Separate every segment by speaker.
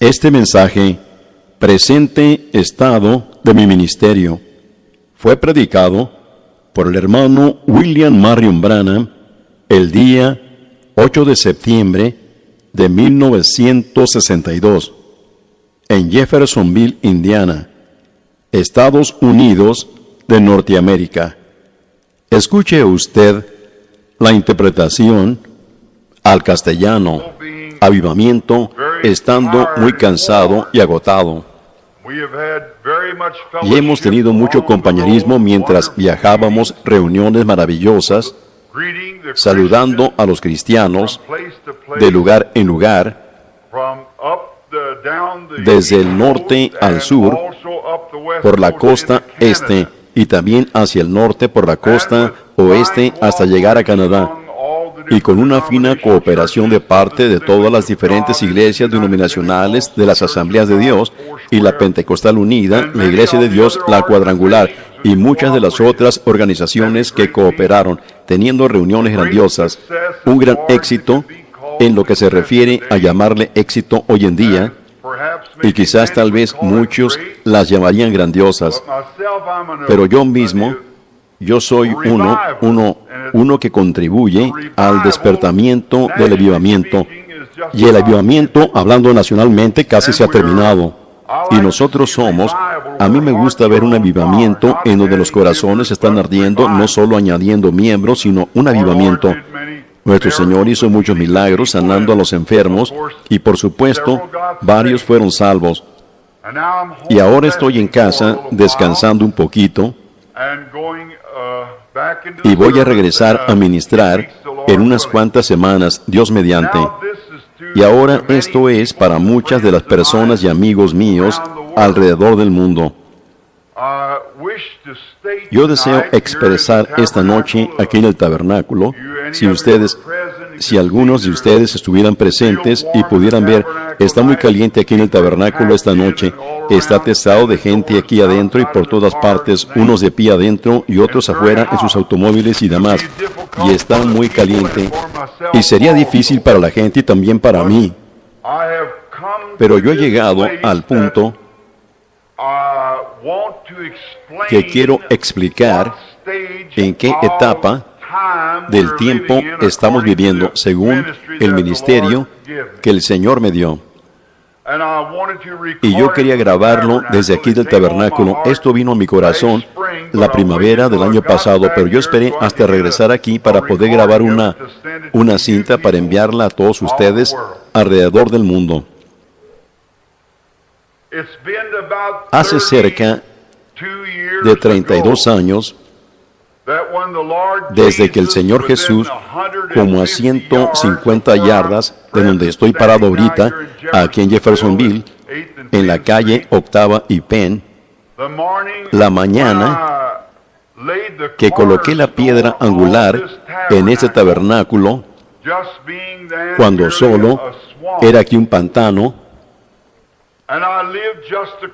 Speaker 1: Este mensaje, presente estado de mi ministerio, fue predicado por el hermano William Marion Branham el día 8 de septiembre de 1962 en Jeffersonville, Indiana, Estados Unidos de Norteamérica. Escuche usted la interpretación al castellano, avivamiento, estando muy cansado y agotado. Y hemos tenido mucho compañerismo mientras viajábamos, reuniones maravillosas, saludando a los cristianos de lugar en lugar, desde el norte al sur, por la costa este, y también hacia el norte por la costa oeste hasta llegar a Canadá, y con una fina cooperación de parte de todas las diferentes iglesias denominacionales de las Asambleas de Dios y la Pentecostal Unida, la Iglesia de Dios, la Cuadrangular, y muchas de las otras organizaciones que cooperaron, teniendo reuniones grandiosas, un gran éxito en lo que se refiere a llamarle éxito hoy en día, y quizás tal vez muchos las llamarían grandiosas, pero yo mismo, yo soy uno que contribuye al despertamiento del avivamiento, y el avivamiento, hablando nacionalmente, casi se ha terminado. Y nosotros somos, a mí me gusta ver un avivamiento en donde los corazones están ardiendo, no solo añadiendo miembros, sino un avivamiento. Nuestro Señor hizo muchos milagros sanando a los enfermos, y por supuesto, varios fueron salvos. Y ahora estoy en casa, descansando un poquito, y voy a regresar a ministrar en unas cuantas semanas, Dios mediante. Y ahora esto es para muchas de las personas y amigos míos alrededor del mundo. Yo deseo expresar esta noche aquí en el tabernáculo, si algunos de ustedes estuvieran presentes y pudieran ver, está muy caliente aquí en el tabernáculo esta noche, está atestado de gente aquí adentro y por todas partes, unos de pie adentro y otros afuera en sus automóviles y demás, y está muy caliente, y sería difícil para la gente y también para mí, pero yo he llegado al punto que quiero explicar en qué etapa del tiempo estamos viviendo según el ministerio que el Señor me dio. Y yo quería grabarlo desde aquí del tabernáculo. Esto vino a mi corazón la primavera del año pasado, pero yo esperé hasta regresar aquí para poder grabar una cinta para enviarla a todos ustedes alrededor del mundo. Hace cerca de 32 años, desde que el Señor Jesús, como a 150 yardas de donde estoy parado ahorita, aquí en Jeffersonville, en la calle Octava y Penn, la mañana que coloqué la piedra angular en este tabernáculo, cuando solo era aquí un pantano,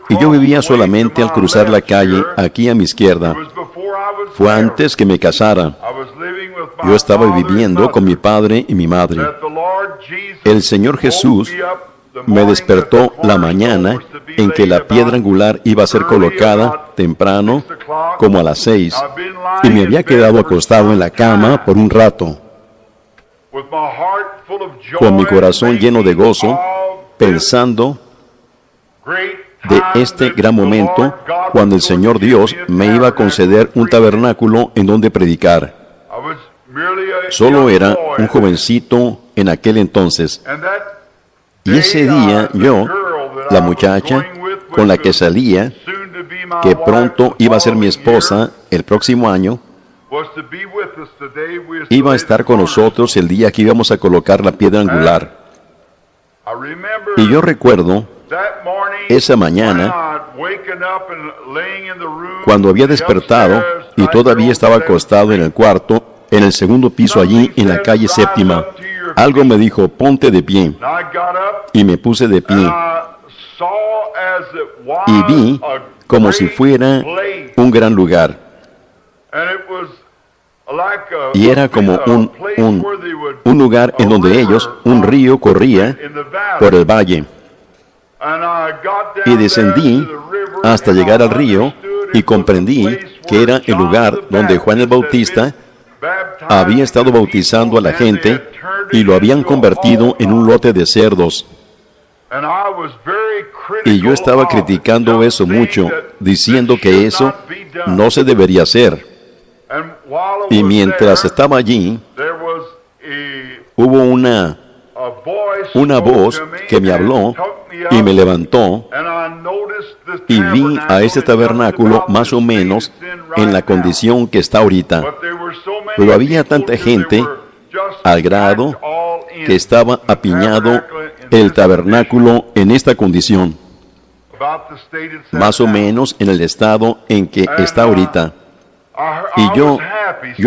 Speaker 1: y yo vivía solamente al cruzar la calle, aquí a mi izquierda. Fue antes que me casara. Yo estaba viviendo con mi padre y mi madre. El Señor Jesús me despertó la mañana en que la piedra angular iba a ser colocada temprano, como a las 6, y me había quedado acostado en la cama por un rato, con mi corazón lleno de gozo, pensando de este gran momento cuando el Señor Dios me iba a conceder un tabernáculo en donde predicar. Solo era un jovencito en aquel entonces. Y ese día yo, la muchacha con la que salía, que pronto iba a ser mi esposa el próximo año, iba a estar con nosotros el día que íbamos a colocar la piedra angular. Y yo recuerdo esa mañana, cuando había despertado y todavía estaba acostado en el cuarto, en el segundo piso allí en la calle Séptima, algo me dijo, ponte de pie. Y me puse de pie. Y vi como si fuera un gran lugar. Y era como un lugar en donde un río corría por el valle. Y descendí hasta llegar al río y comprendí que era el lugar donde Juan el Bautista había estado bautizando a la gente y lo habían convertido en un lote de cerdos. Y yo estaba criticando eso mucho, diciendo que eso no se debería hacer. Y mientras estaba allí, hubo una voz que me habló y me levantó, y vi a ese tabernáculo más o menos en la condición que está ahorita. Pero había tanta gente al grado que estaba apiñado el tabernáculo en esta condición, más o menos en el estado en que está ahorita. Y yo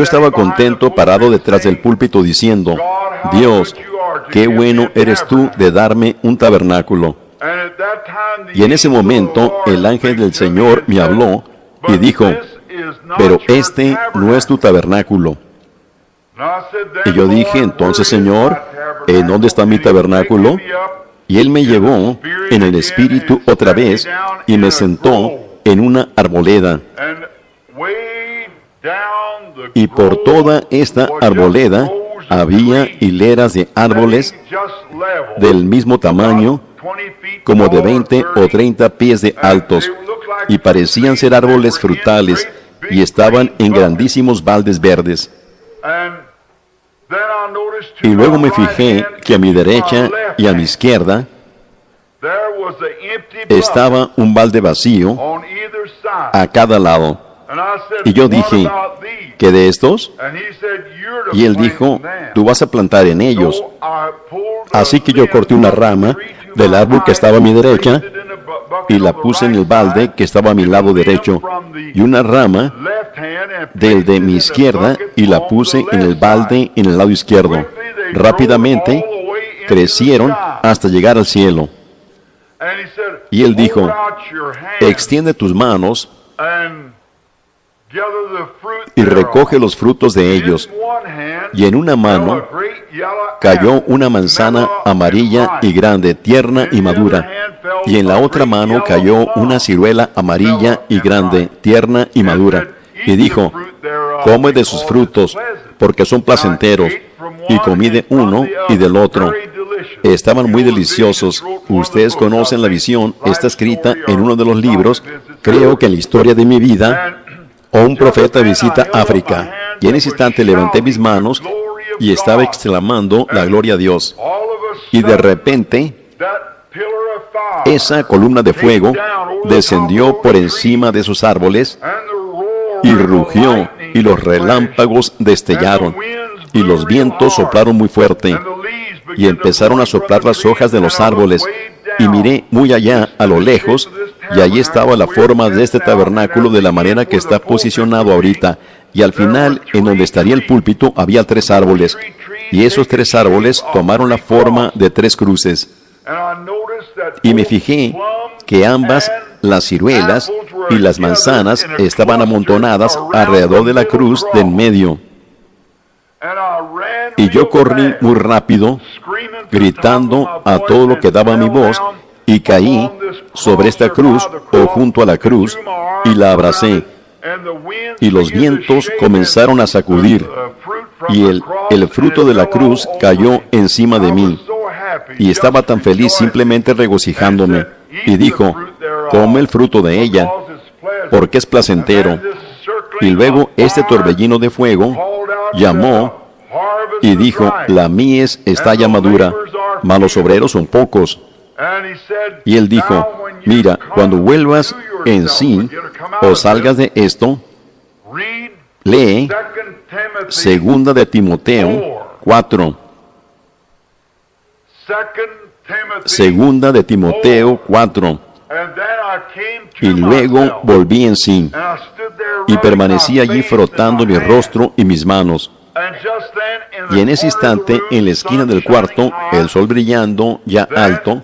Speaker 1: estaba contento parado detrás del púlpito diciendo: Dios, qué bueno eres tú de darme un tabernáculo. Y en ese momento el ángel del Señor me habló y dijo: pero este no es tu tabernáculo. Y yo dije: entonces, Señor, ¿en dónde está mi tabernáculo? Y Él me llevó en el Espíritu otra vez y me sentó en una arboleda. Y por toda esta arboleda había hileras de árboles del mismo tamaño, como de 20 o 30 pies de altos, y parecían ser árboles frutales, y estaban en grandísimos baldes verdes. Y luego me fijé que a mi derecha y a mi izquierda estaba un balde vacío a cada lado. Y yo dije: ¿qué de estos? Y él dijo: tú vas a plantar en ellos. Así que yo corté una rama del árbol que estaba a mi derecha y la puse en el balde que estaba a mi lado derecho, y una rama del de mi izquierda y la puse en el balde en el lado izquierdo. Rápidamente crecieron hasta llegar al cielo. Y él dijo: extiende tus manos y recoge los frutos de ellos. Y en una mano cayó una manzana amarilla y grande, tierna y madura. Y en la otra mano cayó una ciruela amarilla y grande, tierna y madura. Y dijo: come de sus frutos, porque son placenteros. Y comí de uno y del otro. Estaban muy deliciosos. Ustedes conocen la visión, está escrita en uno de los libros, creo que en la historia de mi vida, o un profeta visita África. Y en ese instante levanté mis manos y estaba exclamando la gloria a Dios. Y de repente, esa columna de fuego descendió por encima de esos árboles y rugió, y los relámpagos destellaron, y los vientos soplaron muy fuerte, y empezaron a soplar las hojas de los árboles. Y miré muy allá, a lo lejos, y allí estaba la forma de este tabernáculo de la manera que está posicionado ahorita. Y al final, en donde estaría el púlpito, había 3 árboles. Y esos 3 árboles tomaron la forma de 3 cruces. Y me fijé que ambas, las ciruelas y las manzanas, estaban amontonadas alrededor de la cruz de en medio. Y yo corrí muy rápido, gritando a todo lo que daba mi voz, y caí sobre esta cruz o junto a la cruz, y la abracé. Y los vientos comenzaron a sacudir, y el fruto de la cruz cayó encima de mí. Y estaba tan feliz, simplemente regocijándome. Y dijo: come el fruto de ella, porque es placentero. Y luego este torbellino de fuego llamó y dijo: la mies está ya madura, mas los obreros son pocos. Y él dijo: mira, cuando vuelvas en sí o salgas de esto, lee Segunda de Timoteo 4. Segunda de Timoteo 4. Y luego volví en sí, y permanecí allí frotando mi rostro y mis manos. Y en ese instante, en la esquina del cuarto, el sol brillando ya alto,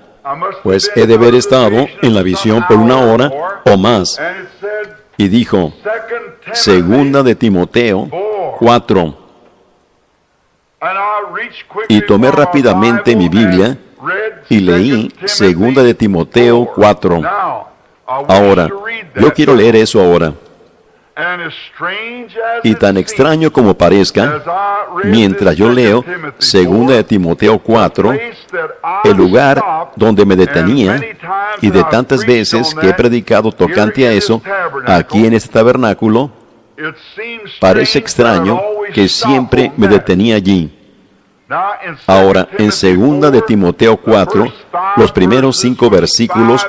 Speaker 1: pues he de haber estado en la visión por 1 hora o más. Y dijo: Segunda de Timoteo 4. Y tomé rápidamente mi Biblia y leí 2 de Timoteo 4. Ahora, yo quiero leer eso ahora. Y tan extraño como parezca, mientras yo leo 2 de Timoteo 4, el lugar donde me detenía, y de tantas veces que he predicado tocante a eso, aquí en este tabernáculo, parece extraño que siempre me detenía allí. Ahora, en 2 de Timoteo 4, los primeros 5 versículos,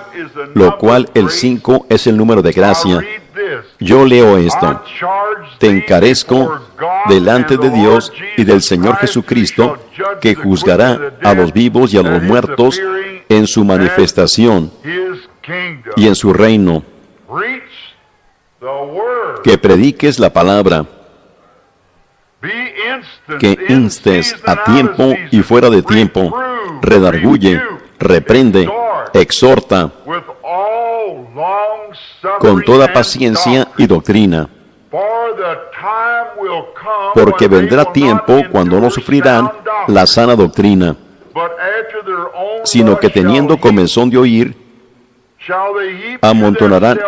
Speaker 1: lo cual el 5 es el número de gracia. Yo leo esto: te encarezco delante de Dios y del Señor Jesucristo, que juzgará a los vivos y a los muertos en su manifestación y en su reino. Que prediques la palabra, que instes a tiempo y fuera de tiempo, redarguye, reprende, exhorta, con toda paciencia y doctrina. Porque vendrá tiempo cuando no sufrirán la sana doctrina, sino que teniendo comezón de oír,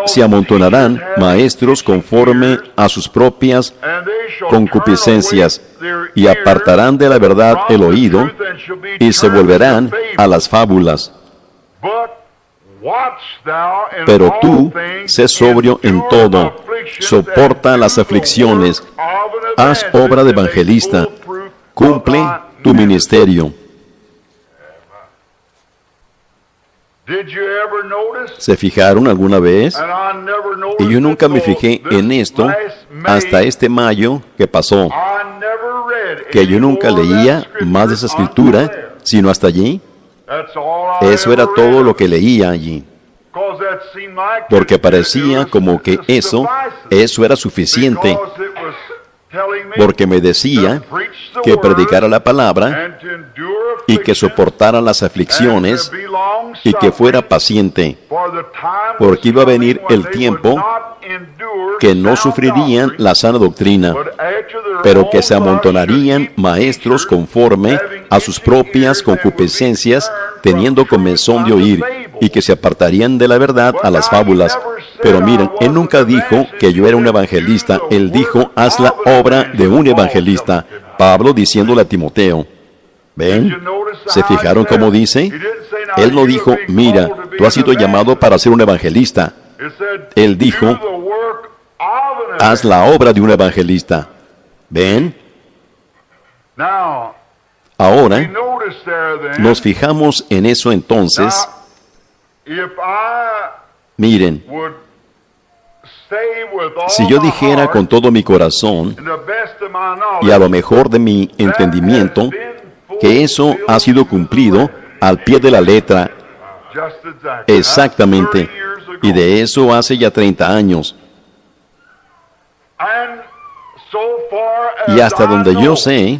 Speaker 1: se amontonarán maestros conforme a sus propias concupiscencias, y apartarán de la verdad el oído, y se volverán a las fábulas. Pero tú, sé sobrio en todo, soporta las aflicciones, haz obra de evangelista, cumple tu ministerio. ¿Se fijaron alguna vez? Y yo nunca me fijé en esto hasta este mayo que pasó, que yo nunca leía más de esa escritura, sino hasta allí. Eso era todo lo que leía allí, porque parecía como que eso era suficiente, porque me decía que predicara la palabra y que soportara las aflicciones y que fuera paciente, porque iba a venir el tiempo que no sufrirían la sana doctrina, pero que se amontonarían maestros conforme a sus propias concupiscencias, teniendo comezón de oír, y que se apartarían de la verdad a las fábulas. Pero miren, él nunca dijo que yo era un evangelista, él dijo, haz la obra de un evangelista. Pablo diciéndole a Timoteo. ¿Ven? ¿Se fijaron cómo dice? Él no dijo, mira, tú has sido llamado para ser un evangelista. Él dijo, haz la obra de un evangelista. ¿Ven? Ahora, nos fijamos en eso entonces. Miren, si yo dijera con todo mi corazón y a lo mejor de mi entendimiento que eso ha sido cumplido al pie de la letra, exactamente, y de eso hace ya 30 años. Y hasta donde yo sé,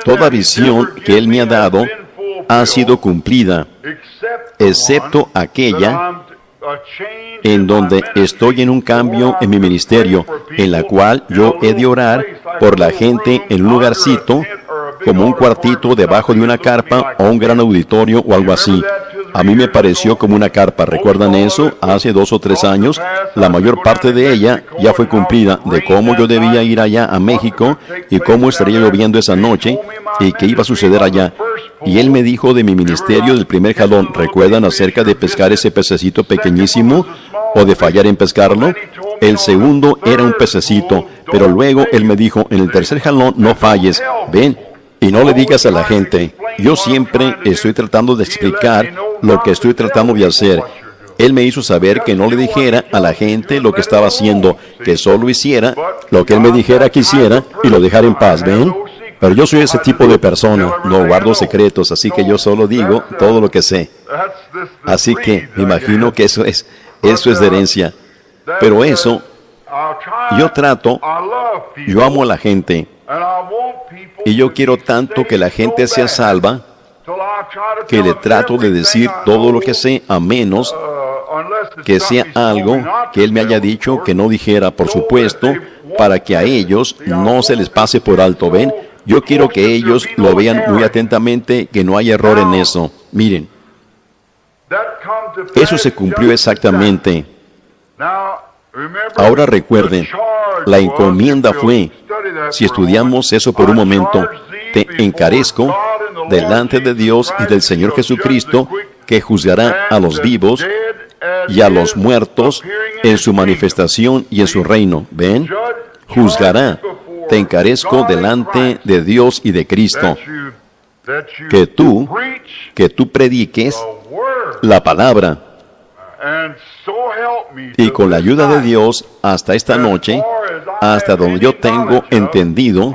Speaker 1: toda visión que Él me ha dado ha sido cumplida, excepto aquella en donde estoy en un cambio en mi ministerio, en la cual yo he de orar por la gente en un lugarcito, como un cuartito debajo de una carpa o un gran auditorio o algo así. A mí me pareció como una carpa, ¿recuerdan eso? Hace 2 o 3 años, la mayor parte de ella ya fue cumplida, de cómo yo debía ir allá a México y cómo estaría lloviendo esa noche y qué iba a suceder allá. Y él me dijo de mi ministerio del primer jalón, ¿recuerdan acerca de pescar ese pececito pequeñísimo o de fallar en pescarlo? El segundo era un pececito, pero luego él me dijo, en el tercer jalón no falles, ven, y no le digas a la gente. Yo siempre estoy tratando de explicar lo que estoy tratando de hacer. Él me hizo saber que no le dijera a la gente lo que estaba haciendo, que solo hiciera lo que él me dijera que hiciera y lo dejara en paz, ¿ven? Pero yo soy ese tipo de persona, no guardo secretos, así que yo solo digo todo lo que sé. Así que me imagino que eso es de herencia. Pero eso, yo amo a la gente, y yo quiero tanto que la gente sea salva, que le trato de decir todo lo que sé, a menos que sea algo que Él me haya dicho que no dijera, por supuesto, para que a ellos no se les pase por alto, ¿ven? Yo quiero que ellos lo vean muy atentamente, que no hay error en eso. Miren, eso se cumplió exactamente. Ahora recuerden, la encomienda fue, si estudiamos eso por un momento, te encarezco delante de Dios y del Señor Jesucristo, que juzgará a los vivos y a los muertos en su manifestación y en su reino. ¿Ven? Juzgará. Te encarezco delante de Dios y de Cristo, que tú prediques la palabra. Y con la ayuda de Dios, hasta esta noche, hasta donde yo tengo entendido,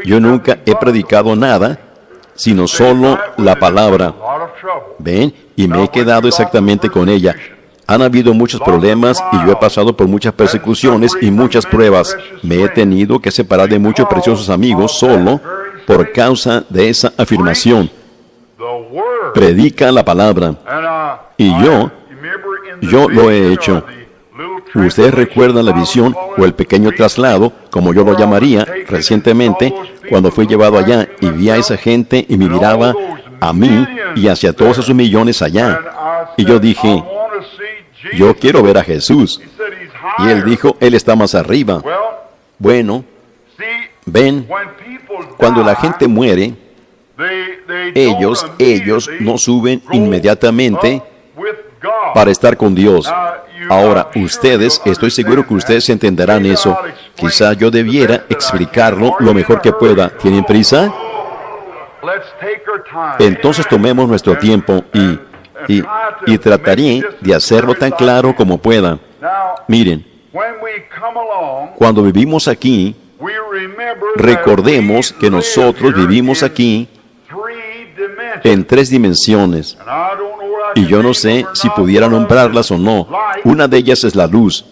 Speaker 1: yo nunca he predicado nada, sino solo la palabra. ¿Ven? Y me he quedado exactamente con ella. Han habido muchos problemas y yo he pasado por muchas persecuciones y muchas pruebas. Me he tenido que separar de muchos preciosos amigos solo por causa de esa afirmación. Predica la palabra. Y yo lo he hecho. Ustedes recuerdan la visión o el pequeño traslado, como yo lo llamaría, recientemente, cuando fui llevado allá y vi a esa gente y me miraba a mí y hacia todos esos millones allá. Y yo dije, yo quiero ver a Jesús. Y él dijo, Él está más arriba. Bueno, ven, cuando la gente muere, ellos no suben inmediatamente para estar con Dios. Ahora, ustedes, estoy seguro que ustedes entenderán eso. Quizá yo debiera explicarlo lo mejor que pueda. ¿Tienen prisa? Entonces tomemos nuestro tiempo y trataré de hacerlo tan claro como pueda. Miren, cuando vivimos aquí, recordemos que nosotros vivimos aquí en 3 dimensiones. Y yo no sé si pudiera nombrarlas o no. Una de ellas es la luz.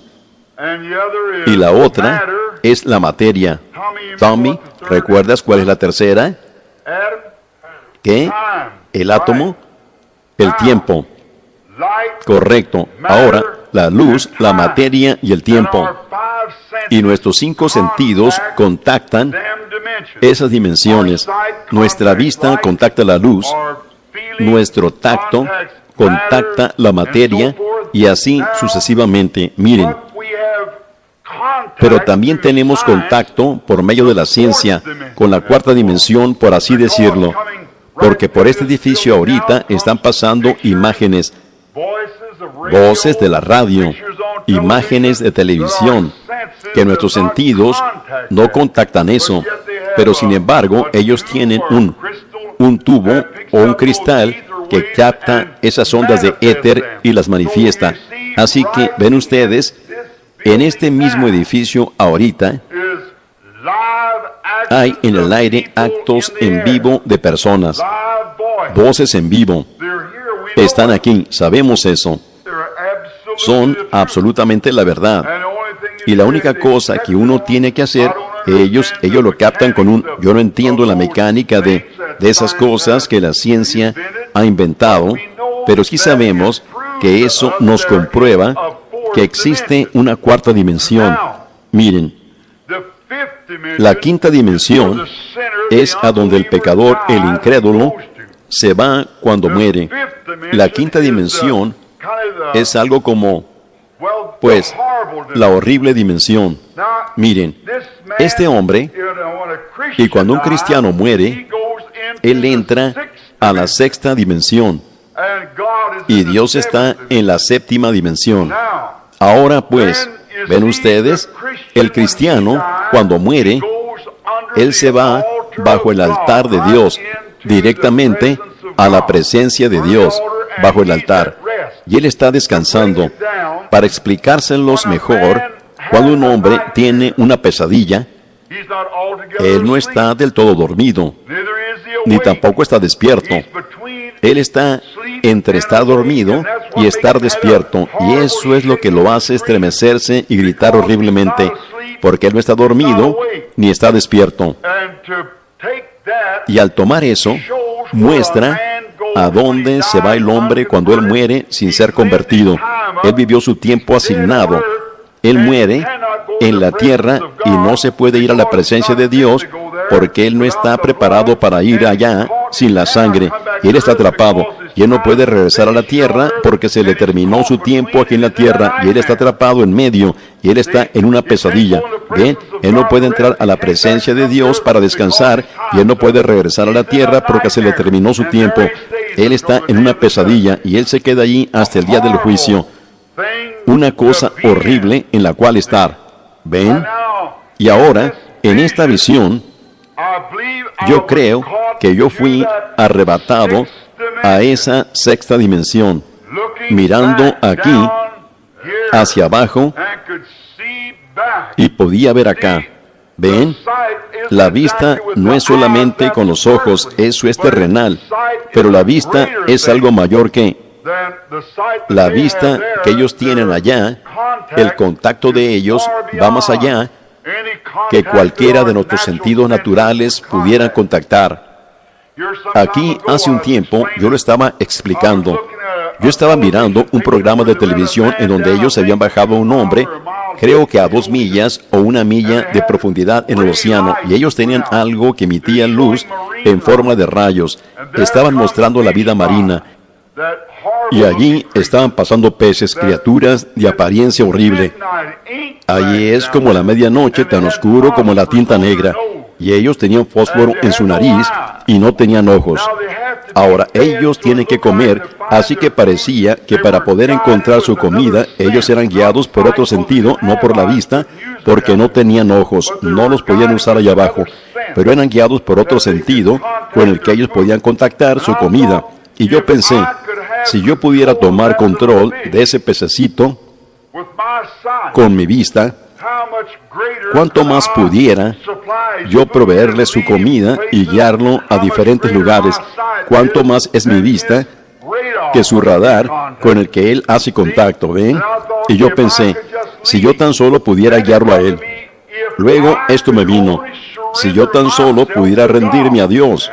Speaker 1: Y la otra es la materia. Tommy, ¿recuerdas cuál es la tercera? ¿Qué? El átomo. El tiempo. Correcto. Ahora, la luz, la materia y el tiempo. Y nuestros 5 sentidos contactan esas dimensiones. Nuestra vista contacta la luz. Nuestro tacto contacta la materia y así sucesivamente. Miren, pero también tenemos contacto por medio de la ciencia con la 4ª dimensión, por así decirlo, porque por este edificio ahorita están pasando imágenes, voces de la radio, imágenes de televisión, que nuestros sentidos no contactan eso, pero sin embargo ellos tienen un tubo o un cristal que capta esas ondas de éter y las manifiesta. Así que, ven ustedes, en este mismo edificio ahorita, hay en el aire actos en vivo de personas, voces en vivo. Están aquí, sabemos eso. Son absolutamente la verdad. Y la única cosa que uno tiene que hacer, ellos lo captan con un... Yo no entiendo la mecánica de esas cosas que la ciencia ha inventado, pero sí sabemos que eso nos comprueba que existe una 4ª dimensión. Miren, la 5ª dimensión es a donde el pecador, el incrédulo, se va cuando muere. La 5ª dimensión es algo como, pues, la horrible dimensión. Miren, este hombre, y cuando un cristiano muere, él entra a la 6ª dimensión, y Dios está en la 7ª dimensión. Ahora pues, ven ustedes, el cristiano, cuando muere, él se va bajo el altar de Dios, directamente a la presencia de Dios, bajo el altar. Y él está descansando. Para explicárselos mejor, cuando un hombre tiene una pesadilla, él no está del todo dormido, ni tampoco está despierto. Él está entre estar dormido y estar despierto, y eso es lo que lo hace estremecerse y gritar horriblemente, porque él no está dormido ni está despierto. Y al tomar eso, muestra a dónde se va el hombre cuando él muere sin ser convertido. Él vivió su tiempo asignado. Él muere en la tierra y no se puede ir a la presencia de Dios porque él no está preparado para ir allá sin la sangre, y él está atrapado, y él no puede regresar a la tierra porque se le terminó su tiempo aquí en la tierra, y él está atrapado en medio, y él está en una pesadilla. ¿Ven? Él no puede entrar a la presencia de Dios para descansar, y él no puede regresar a la tierra porque se le terminó su tiempo. Él está en una pesadilla, y él se queda allí hasta el día del juicio. Una cosa horrible en la cual estar. ¿Ven? Y ahora, en esta visión, yo creo que yo fui arrebatado a esa sexta dimensión, mirando aquí hacia abajo, y podía ver acá. ¿Ven? La vista no es solamente con los ojos, eso es terrenal, pero la vista es algo mayor que la vista que ellos tienen allá. El contacto de ellos va más allá que cualquiera de nuestros sentidos naturales pudieran contactar. Aquí hace un tiempo yo lo estaba explicando. Yo estaba mirando un programa de televisión en donde ellos habían bajado a un hombre, creo que a 2 millas o 1 milla de profundidad en el océano, y ellos tenían algo que emitía luz en forma de rayos. Estaban mostrando la vida marina, y allí estaban pasando peces, criaturas de apariencia horrible. Allí es como la medianoche, tan oscuro como la tinta negra, y ellos tenían fósforo en su nariz y no tenían ojos. Ahora, ellos tienen que comer, así que parecía que para poder encontrar su comida, ellos eran guiados por otro sentido, no por la vista, porque no tenían ojos, no los podían usar allá abajo, pero eran guiados por otro sentido con el que ellos podían contactar su comida. Y yo pensé, si yo pudiera tomar control de ese pececito con mi vista, cuánto más pudiera yo proveerle su comida y guiarlo a diferentes lugares. Cuánto más es mi vista que su radar con el que él hace contacto, ¿ven? Y yo pensé, si yo tan solo pudiera guiarlo a él. Luego esto me vino, si yo tan solo pudiera rendirme a Dios.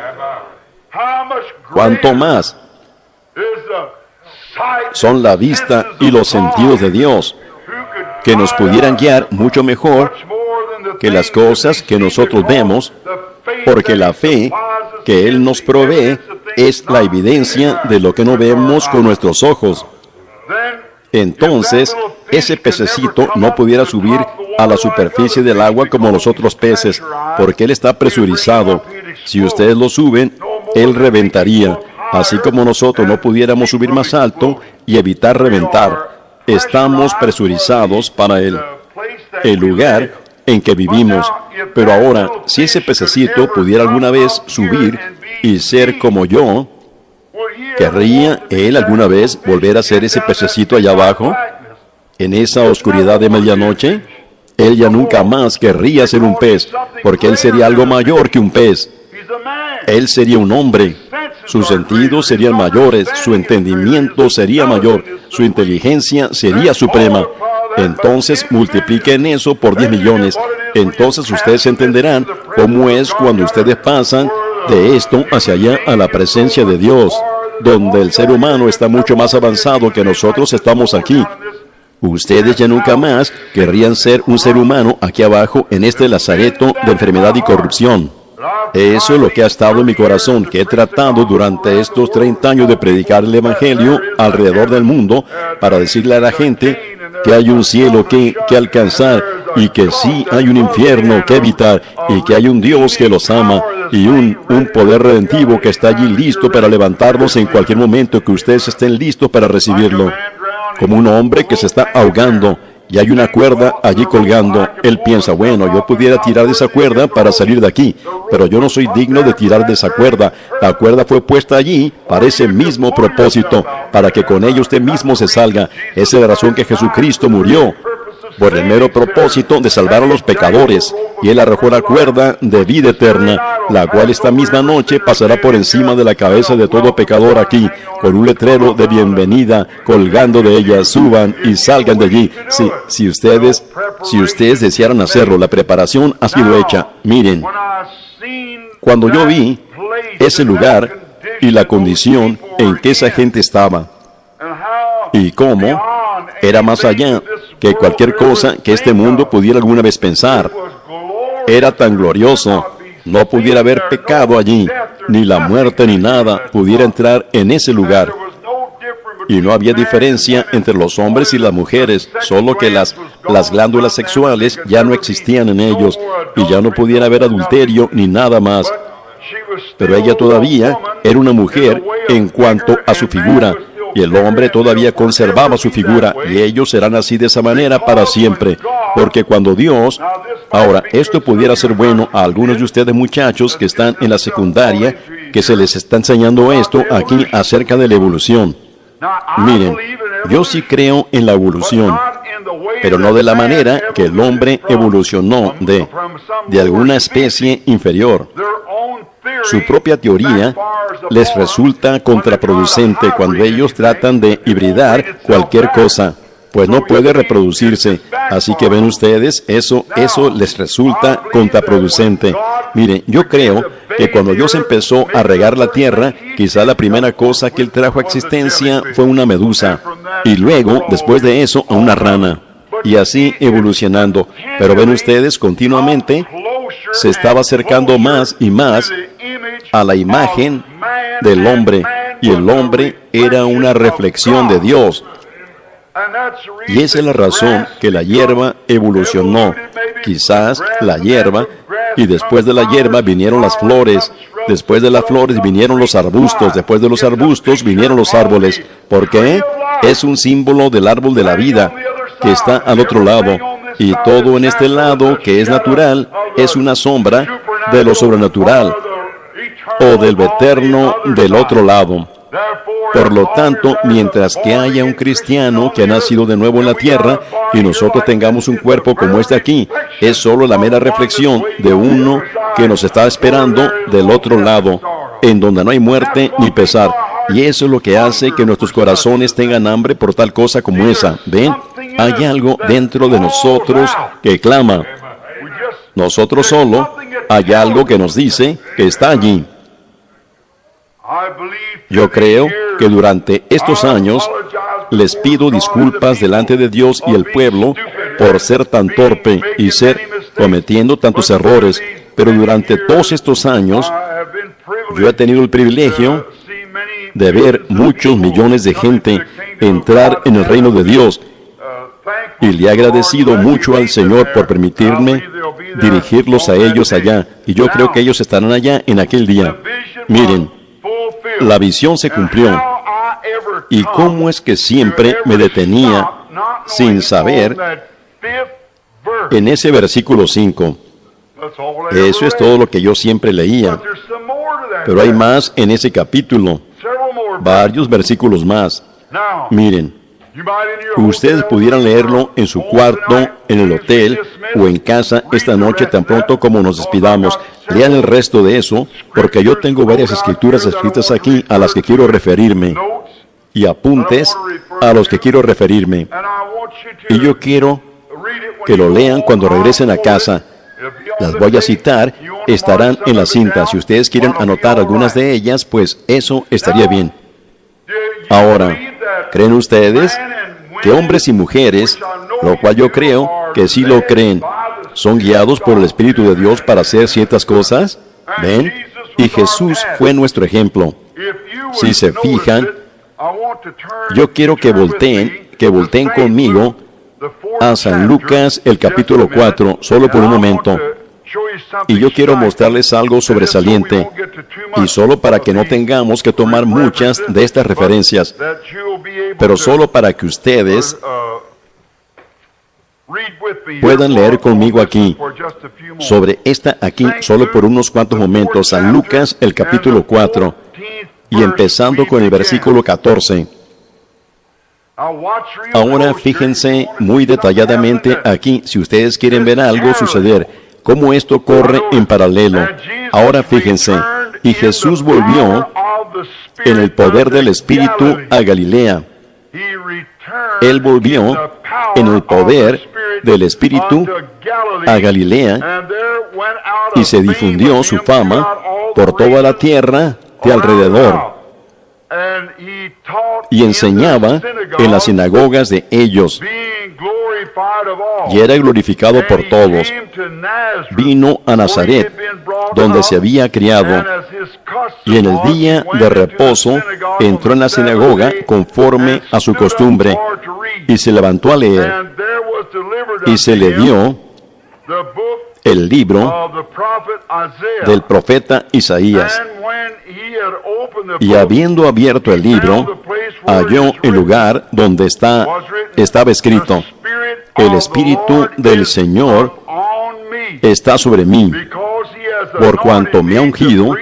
Speaker 1: ¿Cuánto más son la vista y los sentidos de Dios, que nos pudieran guiar mucho mejor que las cosas que nosotros vemos, porque la fe que Él nos provee es la evidencia de lo que no vemos con nuestros ojos? Entonces, ese pececito no pudiera subir a la superficie del agua como los otros peces, porque él está presurizado. Si ustedes lo suben, él reventaría. Así como nosotros no pudiéramos subir más alto y evitar reventar. Estamos presurizados para el lugar en que vivimos. Pero ahora, si ese pececito pudiera alguna vez subir y ser como yo, ¿querría él alguna vez volver a ser ese pececito allá abajo, en esa oscuridad de medianoche? Él ya nunca más querría ser un pez, porque él sería algo mayor que un pez. Él sería un hombre. Sus sentidos serían mayores, su entendimiento sería mayor, su inteligencia sería suprema. Entonces multipliquen eso por 10 millones. Entonces ustedes entenderán cómo es cuando ustedes pasan de esto hacia allá a la presencia de Dios, donde el ser humano está mucho más avanzado que nosotros estamos aquí. Ustedes ya nunca más querrían ser un ser humano aquí abajo en este lazareto de enfermedad y corrupción. Eso es lo que ha estado en mi corazón, que he tratado durante estos 30 años de predicar el Evangelio alrededor del mundo para decirle a la gente que hay un cielo que alcanzar y que sí hay un infierno que evitar y que hay un Dios que los ama y un poder redentivo que está allí listo para levantarlos en cualquier momento que ustedes estén listos para recibirlo. Como un hombre que se está ahogando y hay una cuerda allí colgando. Él piensa, bueno, yo pudiera tirar de esa cuerda para salir de aquí, pero yo no soy digno de tirar de esa cuerda. La cuerda fue puesta allí para ese mismo propósito, para que con ella usted mismo se salga. Esa es la razón que Jesucristo murió, por el mero propósito de salvar a los pecadores, y Él arrojó la cuerda de vida eterna, la cual esta misma noche pasará por encima de la cabeza de todo pecador aquí, con un letrero de bienvenida colgando de ella. Suban y salgan de allí. Si ustedes desearan hacerlo, la preparación ha sido hecha. Miren, cuando yo vi ese lugar y la condición en que esa gente estaba, y cómo era más allá que cualquier cosa que este mundo pudiera alguna vez pensar. Era tan glorioso no pudiera haber pecado allí, ni la muerte ni nada pudiera entrar en ese lugar. Y no había diferencia entre los hombres y las mujeres, solo que las glándulas sexuales ya no existían en ellos, y ya no pudiera haber adulterio ni nada más. Pero ella todavía era una mujer en cuanto a su figura, y el hombre todavía conservaba su figura, y ellos serán así de esa manera para siempre. Porque cuando Dios... Ahora, esto pudiera ser bueno a algunos de ustedes muchachos que están en la secundaria, que se les está enseñando esto aquí acerca de la evolución. Miren, yo sí creo en la evolución, pero no de la manera que el hombre evolucionó de alguna especie inferior. Su propia teoría les resulta contraproducente cuando ellos tratan de hibridar cualquier cosa, pues no puede reproducirse. Así que ven ustedes, eso les resulta contraproducente. Miren, yo creo que cuando Dios empezó a regar la tierra, quizá la primera cosa que Él trajo a existencia fue una medusa, y luego, después de eso, a una rana, y así evolucionando. Pero ven ustedes, continuamente se estaba acercando más y más a la imagen del hombre, y el hombre era una reflexión de Dios. Y esa es la razón que la hierba evolucionó. Quizás la hierba, y después de la hierba vinieron las flores. Después de las flores vinieron los arbustos. Después de los arbustos vinieron los árboles. ¿Por qué? Es un símbolo del árbol de la vida que está al otro lado. Y todo en este lado, que es natural, es una sombra de lo sobrenatural o del eterno del otro lado. Por lo tanto, mientras que haya un cristiano que ha nacido de nuevo en la tierra y nosotros tengamos un cuerpo como este aquí, es solo la mera reflexión de uno que nos está esperando del otro lado, en donde no hay muerte ni pesar. Y eso es lo que hace que nuestros corazones tengan hambre por tal cosa como esa. ¿Ven? Hay algo dentro de nosotros que clama. Nosotros solo, hay algo que nos dice que está allí. Yo creo que durante estos años les pido disculpas delante de Dios y el pueblo por ser tan torpe y ser cometiendo tantos errores, pero durante todos estos años yo he tenido el privilegio de ver muchos millones de gente entrar en el reino de Dios, y le he agradecido mucho al Señor por permitirme dirigirlos a ellos allá, y yo creo que ellos estarán allá en aquel día. Miren, la visión se cumplió. ¿Y cómo es que siempre me detenía sin saber en ese versículo 5? Eso es todo lo que yo siempre leía. Pero hay más en ese capítulo, varios versículos más. Miren, ustedes pudieran leerlo en su cuarto, en el hotel o en casa esta noche tan pronto como nos despidamos. Lean el resto de eso, porque yo tengo varias escrituras escritas aquí a las que quiero referirme, y apuntes a los que quiero referirme. Y yo quiero que lo lean cuando regresen a casa. Las voy a citar, estarán en la cinta. Si ustedes quieren anotar algunas de ellas, pues eso estaría bien. Ahora, ¿creen ustedes que hombres y mujeres, lo cual yo creo que sí lo creen, son guiados por el Espíritu de Dios para hacer ciertas cosas? ¿Ven? Y Jesús fue nuestro ejemplo. Si se fijan, yo quiero que volteen conmigo a San Lucas, el capítulo 4, solo por un momento. Y yo quiero mostrarles algo sobresaliente, y solo para que no tengamos que tomar muchas de estas referencias, pero solo para que ustedes puedan leer conmigo aquí, sobre esta aquí, solo por unos cuantos momentos. San Lucas, el capítulo 4, y empezando con el versículo 14. Ahora fíjense muy detalladamente aquí, si ustedes quieren ver algo suceder, cómo esto corre en paralelo. Ahora fíjense, y Jesús volvió en el poder del Espíritu a Galilea. Él volvió en el poder del Espíritu a Galilea, y se difundió su fama por toda la tierra de alrededor. Y enseñaba en las sinagogas de ellos, y era glorificado por todos. Vino a Nazaret, donde se había criado, y en el día de reposo entró en la sinagoga conforme a su costumbre, y se levantó a leer, y se le dio el libro del profeta Isaías. Y habiendo abierto el libro, halló el lugar donde estaba escrito: el Espíritu del Señor está sobre mí, por cuanto me ha ungido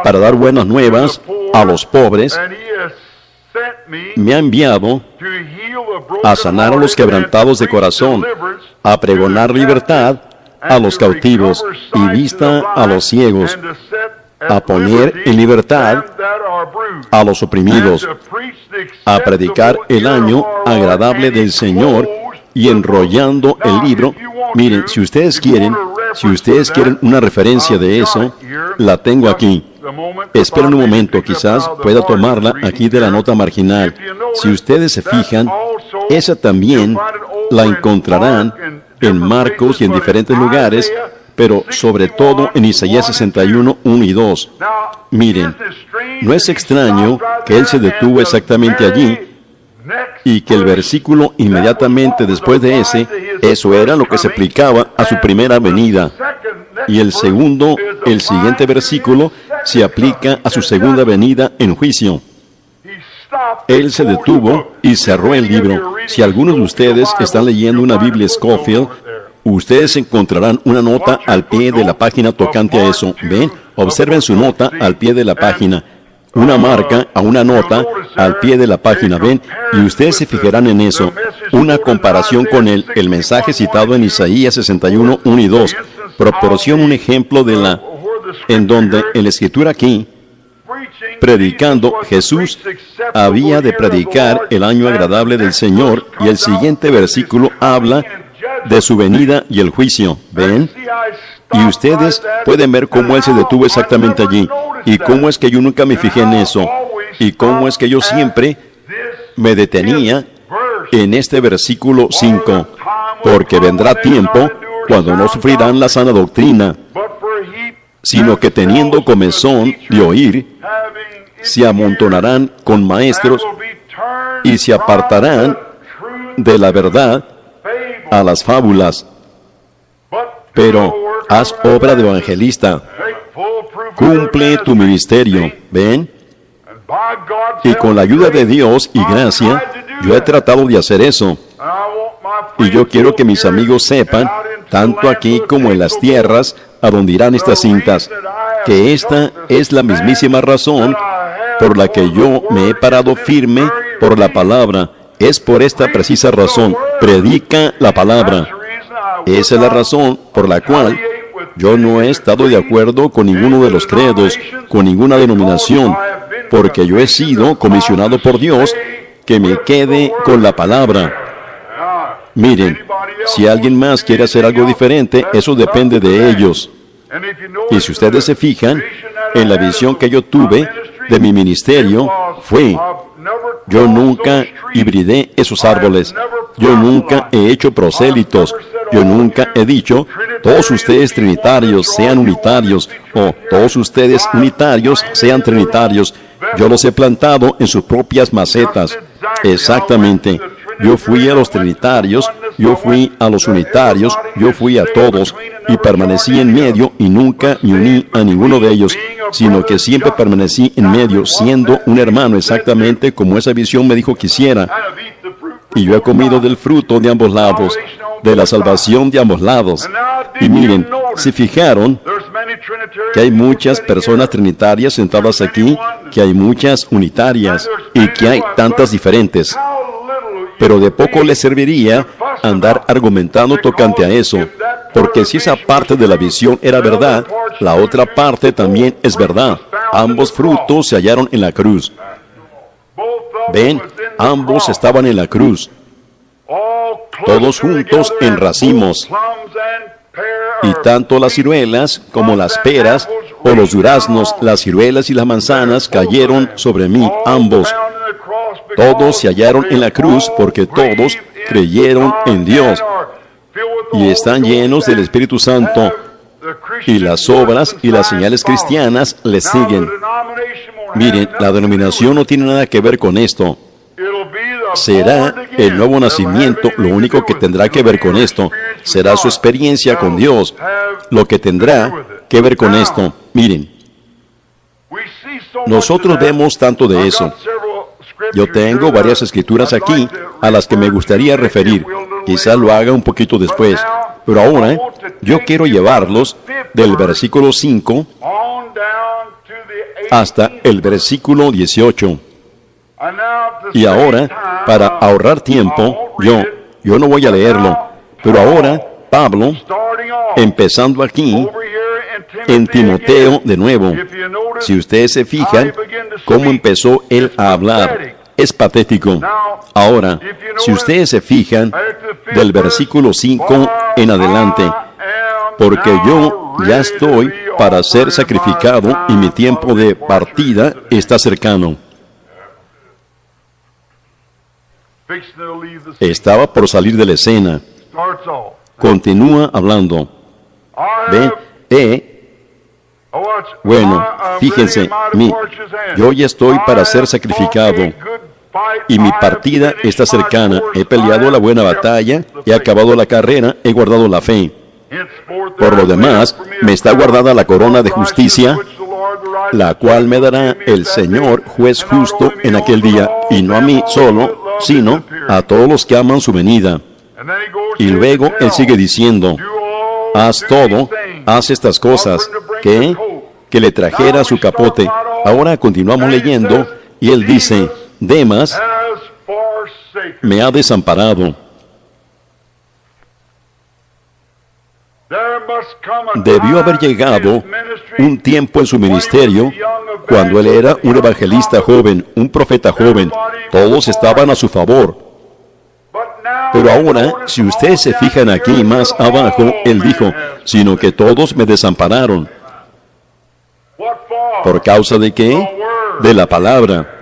Speaker 1: para dar buenas nuevas a los pobres, me ha enviado a sanar a los quebrantados de corazón, a pregonar libertad a los cautivos y vista a los ciegos, a poner en libertad a los oprimidos, a predicar el año agradable del Señor. Y enrollando el libro, miren, si ustedes quieren una referencia de eso, la tengo aquí. Esperen un momento, quizás pueda tomarla aquí de la nota marginal. Si ustedes se fijan, esa también la encontrarán en Marcos y en diferentes lugares, pero sobre todo en Isaías 61, 1 y 2. Miren, no es extraño que él se detuvo exactamente allí, y que el versículo inmediatamente después de ese, eso era lo que se aplicaba a su primera venida. Y el siguiente versículo se aplica a su segunda venida en juicio. Él se detuvo y cerró el libro. Si algunos de ustedes están leyendo una Biblia Scofield, ustedes encontrarán una nota al pie de la página tocante a eso. ¿Ven? Observen su nota al pie de la página. Una marca a una nota al pie de la página, ¿ven? Y ustedes se fijarán en eso. Una comparación con el mensaje citado en Isaías 61, 1 y 2. Proporciona un ejemplo en donde en la escritura aquí, predicando, Jesús había de predicar el año agradable del Señor, y el siguiente versículo habla de su venida y el juicio, ¿ven? Y ustedes pueden ver cómo él se detuvo exactamente allí, y cómo es que yo nunca me fijé en eso, y cómo es que yo siempre me detenía en este versículo 5, porque vendrá tiempo cuando no sufrirán la sana doctrina, sino que teniendo comezón de oír, se amontonarán con maestros y se apartarán de la verdad a las fábulas. Pero haz obra de evangelista, cumple tu ministerio, ¿ven? Y con la ayuda de Dios y gracia, yo he tratado de hacer eso. Y yo quiero que mis amigos sepan, tanto aquí como en las tierras a donde irán estas cintas, que esta es la mismísima razón por la que yo me he parado firme por la palabra. Es por esta precisa razón: predica la palabra. Esa es la razón por la cual yo no he estado de acuerdo con ninguno de los credos, con ninguna denominación, porque yo he sido comisionado por Dios que me quede con la palabra. Miren, si alguien más quiere hacer algo diferente, eso depende de ellos. Y si ustedes se fijan, en la visión que yo tuve de mi ministerio fue: yo nunca hibridé esos árboles, yo nunca he hecho prosélitos, yo nunca he dicho, todos ustedes trinitarios sean unitarios, o todos ustedes unitarios sean trinitarios. Yo los he plantado en sus propias macetas. Exactamente. Yo fui a los trinitarios, yo fui a los unitarios, yo fui a todos, y permanecí en medio, y nunca me uní a ninguno de ellos, sino que siempre permanecí en medio, siendo un hermano, exactamente como esa visión me dijo que hiciera. Y yo he comido del fruto de ambos lados, de la salvación de ambos lados. Y miren, se fijaron que hay muchas personas trinitarias sentadas aquí, que hay muchas unitarias, y que hay tantas diferentes. Pero de poco les serviría andar argumentando tocante a eso, porque si esa parte de la visión era verdad, la otra parte también es verdad. Ambos frutos se hallaron en la cruz. Ven, ambos estaban en la cruz, todos juntos en racimos. Y tanto las ciruelas como las peras, o los duraznos, las ciruelas y las manzanas cayeron sobre mí, ambos. Todos se hallaron en la cruz porque todos creyeron en Dios y están llenos del Espíritu Santo, y las obras y las señales cristianas les siguen. Miren, la denominación no tiene nada que ver con esto. Será el nuevo nacimiento lo único que tendrá que ver con esto. Será su experiencia con Dios lo que tendrá que ver con esto. Miren, nosotros vemos tanto de eso. Yo tengo varias escrituras aquí a las que me gustaría referir. Quizá lo haga un poquito después. Pero ahora yo quiero llevarlos del versículo 5 hasta el versículo 18. Y ahora, para ahorrar tiempo, yo no voy a leerlo. Pero ahora, Pablo, empezando aquí, en Timoteo de nuevo, si ustedes se fijan cómo empezó él a hablar, es patético. Ahora, si ustedes se fijan del versículo 5 en adelante, porque yo ya estoy para ser sacrificado y mi tiempo de partida está cercano. Estaba por salir de la escena. Continúa hablando. ¿Ven? Bueno, fíjense, yo ya estoy para ser sacrificado y mi partida está cercana. He peleado la buena batalla, he acabado la carrera, he guardado la fe. Por lo demás, me está guardada la corona de justicia, la cual me dará el Señor, juez justo, en aquel día, y no a mí solo, sino a todos los que aman su venida. Y luego él sigue diciendo, haz todo, haz estas cosas, que le trajera su capote. Ahora continuamos leyendo, y él dice, Demas me ha desamparado. Debió haber llegado un tiempo en su ministerio cuando él era un evangelista joven, un profeta joven. Todos estaban a su favor. Pero ahora, si ustedes se fijan aquí más abajo, él dijo, sino que todos me desampararon. ¿Por causa de qué? De la palabra.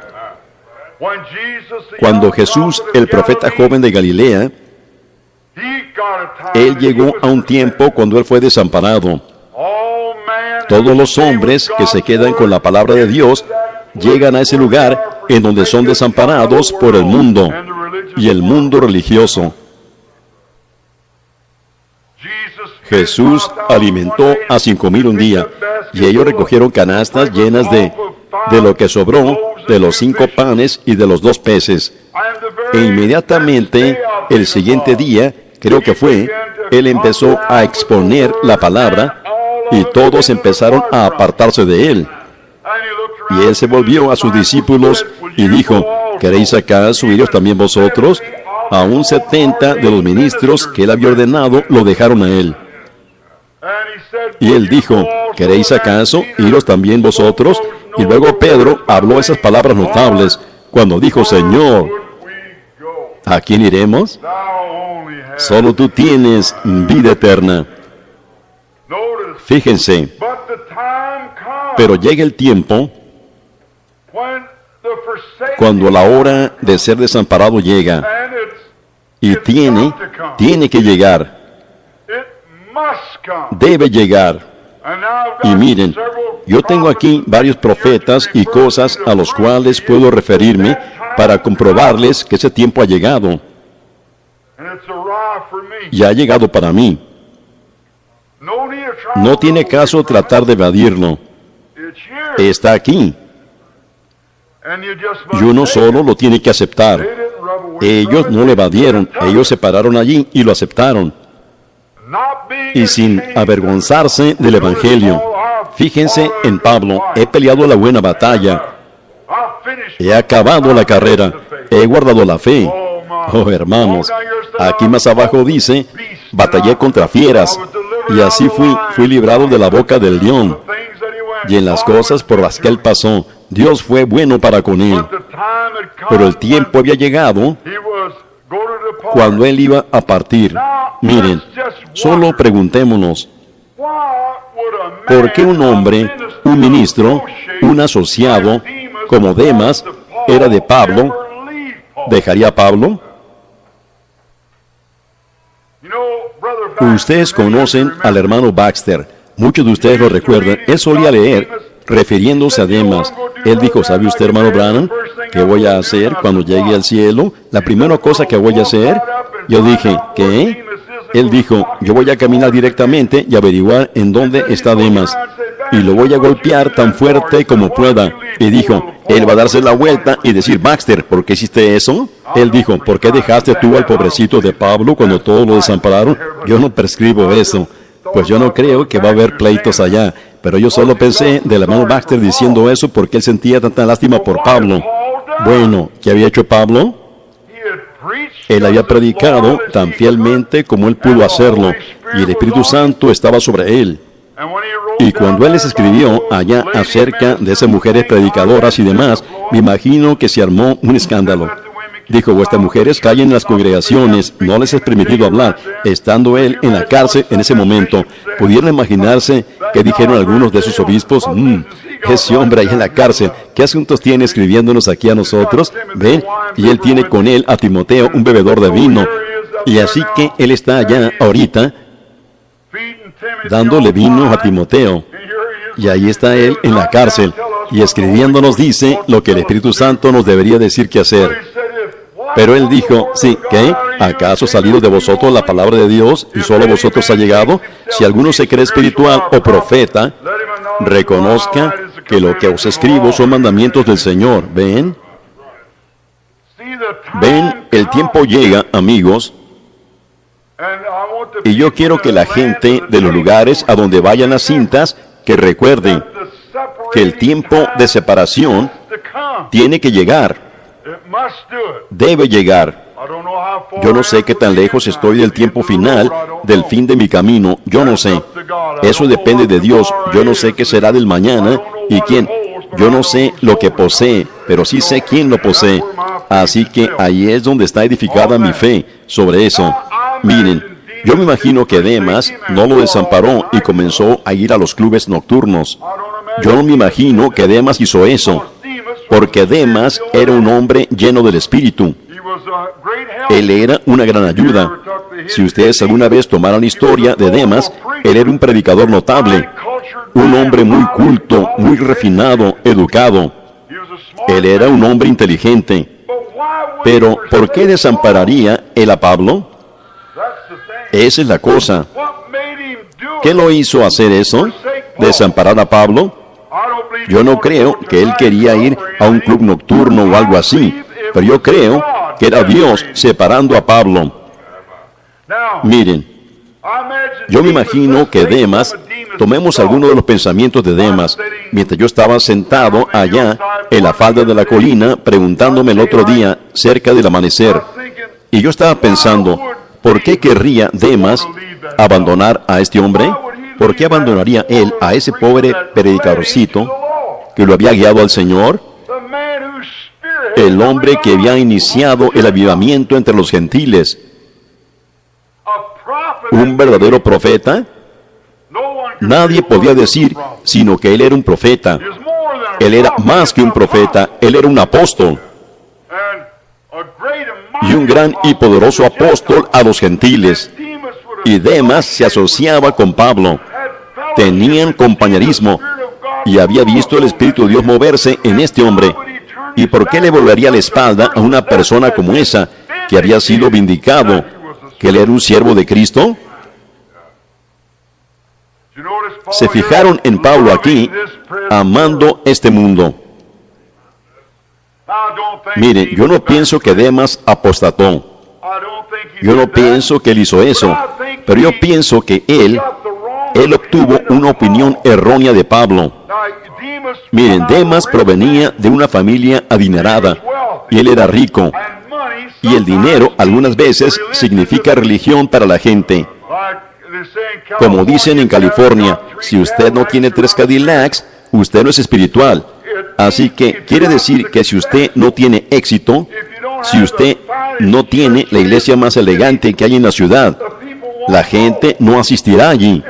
Speaker 1: Cuando Jesús, el profeta joven de Galilea, él llegó a un tiempo cuando él fue desamparado. Todos los hombres que se quedan con la palabra de Dios llegan a ese lugar en donde son desamparados por el mundo y el mundo religioso. Jesús alimentó a 5,000 un día, y ellos recogieron canastas llenas de lo que sobró, de los 5 panes y de los 2 peces. E inmediatamente, el siguiente día, creo que fue, él empezó a exponer la palabra, y todos empezaron a apartarse de él. Y él se volvió a sus discípulos y dijo, ¿queréis acaso iros también vosotros? Aún 70 de los ministros que él había ordenado lo dejaron a él. Y él dijo, ¿queréis acaso iros también vosotros? Y luego Pedro habló esas palabras notables cuando dijo, Señor, ¿a quién iremos? Solo tú tienes vida eterna. Fíjense, pero llega el tiempo cuando la hora de ser desamparado llega, y tiene que llegar, debe llegar. Y miren, yo tengo aquí varios profetas y cosas a los cuales puedo referirme para comprobarles que ese tiempo ha llegado. Y ha llegado para mí. No tiene caso tratar de evadirlo. Está aquí. Y uno solo lo tiene que aceptar. Ellos no lo evadieron, ellos se pararon allí y lo aceptaron. Y sin avergonzarse del Evangelio. Fíjense en Pablo, he peleado la buena batalla, he acabado la carrera, he guardado la fe. Oh, hermanos, aquí más abajo dice, batallé contra fieras, y así fui librado de la boca del león. Y en las cosas por las que él pasó, Dios fue bueno para con él. Pero el tiempo había llegado cuando él iba a partir. Miren, solo preguntémonos, ¿por qué un hombre, un ministro, un asociado como Demas era de Pablo, dejaría a Pablo? Ustedes conocen al hermano Baxter. Muchos de ustedes lo recuerdan. Él solía leer, refiriéndose a Demas. Él dijo, ¿sabe usted, hermano Branham, qué voy a hacer cuando llegue al cielo? La primera cosa que voy a hacer. Yo dije, ¿qué? Él dijo, yo voy a caminar directamente y averiguar en dónde está Demas. Y lo voy a golpear tan fuerte como pueda. Y dijo, él va a darse la vuelta y decir, Baxter, ¿por qué hiciste eso? Él dijo, ¿por qué dejaste tú al pobrecito de Pablo cuando todos lo desampararon? Yo no prescribo eso. Pues yo no creo que va a haber pleitos allá. Pero yo solo pensé del hermano Baxter diciendo eso porque él sentía tanta lástima por Pablo. Bueno, ¿qué había hecho Pablo? Él había predicado tan fielmente como él pudo hacerlo, y el Espíritu Santo estaba sobre él. Y cuando él les escribió allá acerca de esas mujeres predicadoras y demás, me imagino que se armó un escándalo. Dijo, vuestras mujeres callen en las congregaciones, no les es permitido hablar. Estando él en la cárcel en ese momento, ¿pudieron imaginarse que dijeron algunos de sus obispos? Ese hombre ahí en la cárcel, ¿qué asuntos tiene escribiéndonos aquí a nosotros? ¿Ven? Y él tiene con él a Timoteo, un bebedor de vino. Y así que él está allá ahorita, dándole vino a Timoteo. Y ahí está él en la cárcel, y escribiéndonos dice lo que el Espíritu Santo nos debería decir que hacer. Pero él dijo, sí, ¿qué? ¿Acaso ha salido de vosotros la palabra de Dios y solo vosotros ha llegado? Si alguno se cree espiritual o profeta, reconozca que lo que os escribo son mandamientos del Señor. ¿Ven? ¿Ven? El tiempo llega, amigos, y yo quiero que la gente de los lugares a donde vayan las cintas, que recuerden que el tiempo de separación tiene que llegar. Debe llegar. Yo no sé qué tan lejos estoy del tiempo final, del fin de mi camino. Yo no sé. Eso depende de Dios. Yo no sé qué será del mañana y quién. Yo no sé lo que posee, pero sí sé quién lo posee. Así que ahí es donde está edificada mi fe sobre eso. Miren, yo me imagino que Demas no lo desamparó y comenzó a ir a los clubes nocturnos. Yo no me imagino que Demas hizo eso, porque Demas era un hombre lleno del Espíritu. Él era una gran ayuda. Si ustedes alguna vez tomaran la historia de Demas, él era un predicador notable, un hombre muy culto, muy refinado, educado. Él era un hombre inteligente. Pero, ¿por qué desampararía él a Pablo? Esa es la cosa. ¿Qué lo hizo hacer eso? ¿Desamparar a Pablo? Yo no creo que él quería ir a un club nocturno o algo así, pero yo creo que era Dios separando a Pablo. Miren, yo me imagino que Demas, tomemos algunos de los pensamientos de Demas, mientras yo estaba sentado allá en la falda de la colina, preguntándome el otro día cerca del amanecer, y yo estaba pensando, ¿por qué querría Demas abandonar a este hombre? ¿Por qué abandonaría él a ese pobre predicadorcito que lo había guiado al Señor? El hombre que había iniciado el avivamiento entre los gentiles. ¿Un verdadero profeta? Nadie podía decir sino que él era un profeta. Él era más que un profeta, él era un apóstol. Y un gran y poderoso apóstol a los gentiles. Y Demas se asociaba con Pablo. Tenían compañerismo y había visto el Espíritu de Dios moverse en este hombre. ¿Y por qué le volvería la espalda a una persona como esa que había sido vindicado, que él era un siervo de Cristo? Se fijaron en Pablo aquí, amando este mundo. Miren, yo no pienso que Demas apostató. Yo no pienso que él hizo eso, pero yo pienso que él obtuvo una opinión errónea de Pablo. Miren, Demas provenía de una familia adinerada, y él era rico. Y el dinero algunas veces significa religión para la gente. Como dicen en California, si usted no tiene 3 Cadillacs, usted no es espiritual. Así que quiere decir que si usted no tiene éxito, si usted no tiene la iglesia más elegante que hay en la ciudad, la gente no asistirá allí.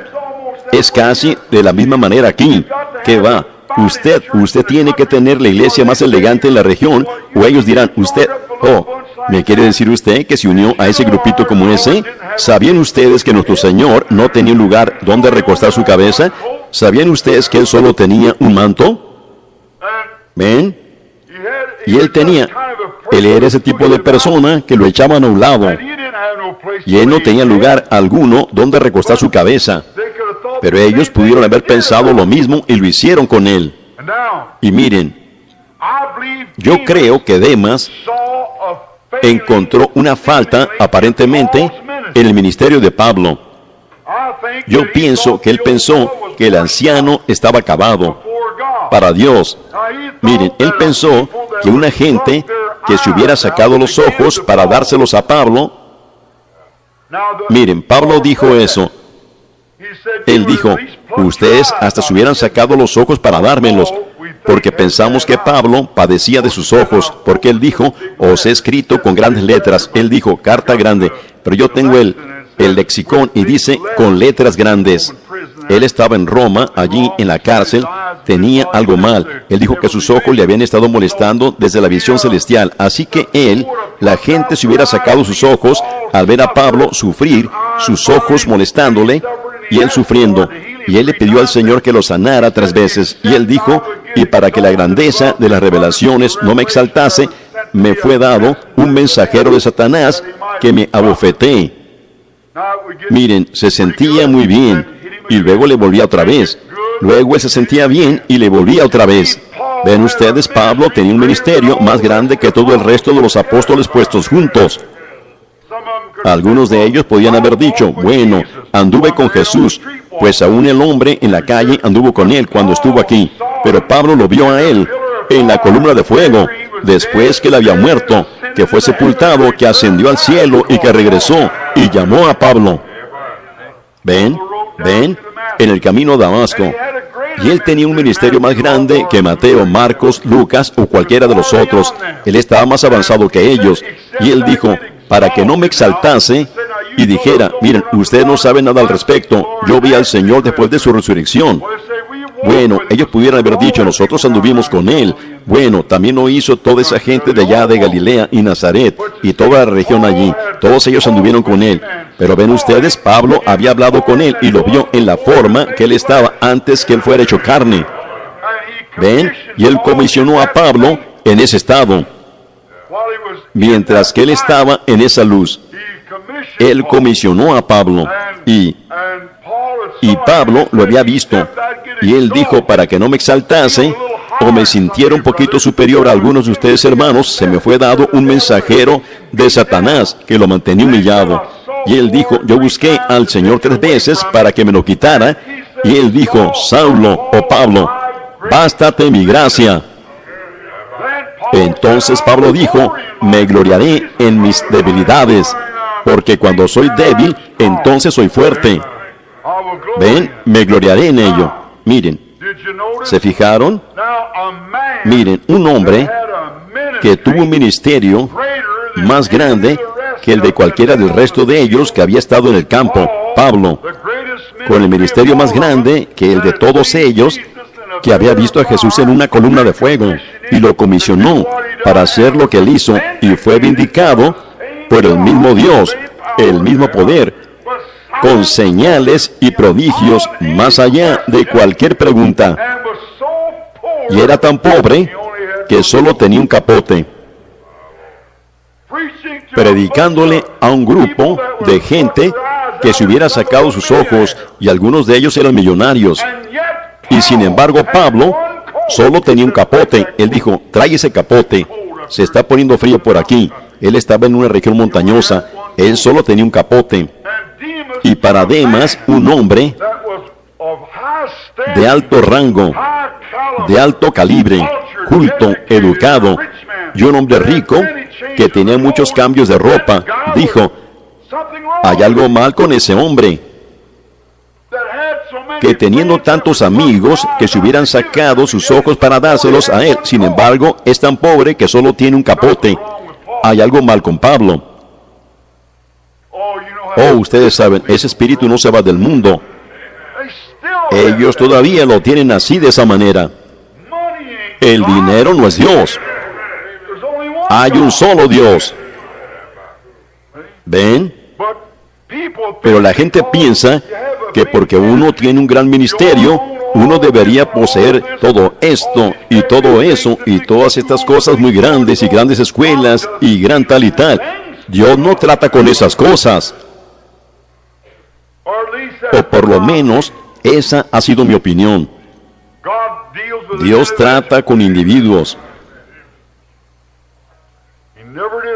Speaker 1: Es casi de la misma manera aquí. ¿Qué va? usted tiene que tener la iglesia más elegante en la región, o ellos dirán, ¿me quiere decir usted que se unió a ese grupito como ese? ¿Sabían ustedes que nuestro Señor no tenía un lugar donde recostar su cabeza? ¿Sabían ustedes que Él solo tenía un manto? ¿Ven? Y Él era ese tipo de persona que lo echaban a un lado, y Él no tenía lugar alguno donde recostar su cabeza. Pero ellos pudieron haber pensado lo mismo y lo hicieron con Él. Y miren, yo creo que Demas encontró una falta, aparentemente, en el ministerio de Pablo. Yo pienso que él pensó que el anciano estaba acabado para Dios. Miren, él pensó que una gente que se hubiera sacado los ojos para dárselos a Pablo. Miren, Pablo dijo eso. Él dijo, ustedes hasta se hubieran sacado los ojos para dármelos, porque pensamos que Pablo padecía de sus ojos, porque él dijo, os he escrito con grandes letras. Él dijo, carta grande, pero yo tengo el lexicón y dice, con letras grandes. Él estaba en Roma, allí en la cárcel, tenía algo mal. Él dijo que sus ojos le habían estado molestando desde la visión celestial. Así que la gente se hubiera sacado sus ojos al ver a Pablo sufrir, sus ojos molestándole, y él sufriendo. Y él le pidió al Señor que lo sanara 3 veces. Y él dijo, y para que la grandeza de las revelaciones no me exaltase, me fue dado un mensajero de Satanás que me abofetee. Miren, se sentía muy bien, y luego le volvía otra vez. Luego él se sentía bien y le volvía otra vez. Ven ustedes, Pablo tenía un ministerio más grande que todo el resto de los apóstoles puestos juntos. Algunos de ellos podían haber dicho, bueno, anduve con Jesús, pues aún el hombre en la calle anduvo con él cuando estuvo aquí. Pero Pablo lo vio a él en la columna de fuego, después que él había muerto, que fue sepultado, que ascendió al cielo y que regresó y llamó a Pablo. ¿Ven? En el camino a Damasco. Y él tenía un ministerio más grande que Mateo, Marcos, Lucas o cualquiera de los otros. Él estaba más avanzado que ellos. Y él dijo, para que no me exaltase y dijera, miren, ustedes no saben nada al respecto, yo vi al Señor después de su resurrección. Bueno, ellos pudieran haber dicho, nosotros anduvimos con Él. Bueno, también lo hizo toda esa gente de allá de Galilea y Nazaret, y toda la región allí. Todos ellos anduvieron con Él. Pero ven ustedes, Pablo había hablado con Él y lo vio en la forma que Él estaba antes que Él fuera hecho carne. ¿Ven? Y Él comisionó a Pablo en ese estado. Mientras que Él estaba en esa luz, Él comisionó a Pablo. Y Pablo lo había visto. Y él dijo, para que no me exaltase o me sintiera un poquito superior a algunos de ustedes, hermanos, se me fue dado un mensajero de Satanás que lo mantenía humillado. Y él dijo, yo busqué al Señor 3 veces para que me lo quitara. Y él dijo, Saulo o Pablo, bástate mi gracia. Entonces Pablo dijo, me gloriaré en mis debilidades, porque cuando soy débil, entonces soy fuerte. Ven, me gloriaré en ello. Miren, ¿se fijaron? Miren, un hombre que tuvo un ministerio más grande que el de cualquiera del resto de ellos que había estado en el campo, Pablo, con el ministerio más grande que el de todos ellos que había visto a Jesús en una columna de fuego, y lo comisionó para hacer lo que él hizo, y fue vindicado por el mismo Dios, el mismo poder, con señales y prodigios más allá de cualquier pregunta. Y era tan pobre que solo tenía un capote, predicándole a un grupo de gente que se hubiera sacado sus ojos, y algunos de ellos eran millonarios. Y sin embargo, Pablo solo tenía un capote. Él dijo, trae ese capote, se está poniendo frío por aquí. Él estaba en una región montañosa, él solo tenía un capote. Y para Demas, un hombre de alto rango, de alto calibre, culto, educado, y un hombre rico que tenía muchos cambios de ropa, dijo, hay algo mal con ese hombre, que teniendo tantos amigos que se hubieran sacado sus ojos para dárselos a él, sin embargo, es tan pobre que solo tiene un capote. Hay algo mal con Pablo. Oh, ustedes saben, ese espíritu no se va del mundo. Ellos todavía lo tienen así, de esa manera. El dinero no es Dios. Hay un solo Dios. ¿Ven? Pero la gente piensa que porque uno tiene un gran ministerio, uno debería poseer todo esto y todo eso y todas estas cosas muy grandes y grandes escuelas y gran tal y tal. Dios no trata con esas cosas. O por lo menos, esa ha sido mi opinión. Dios trata con individuos.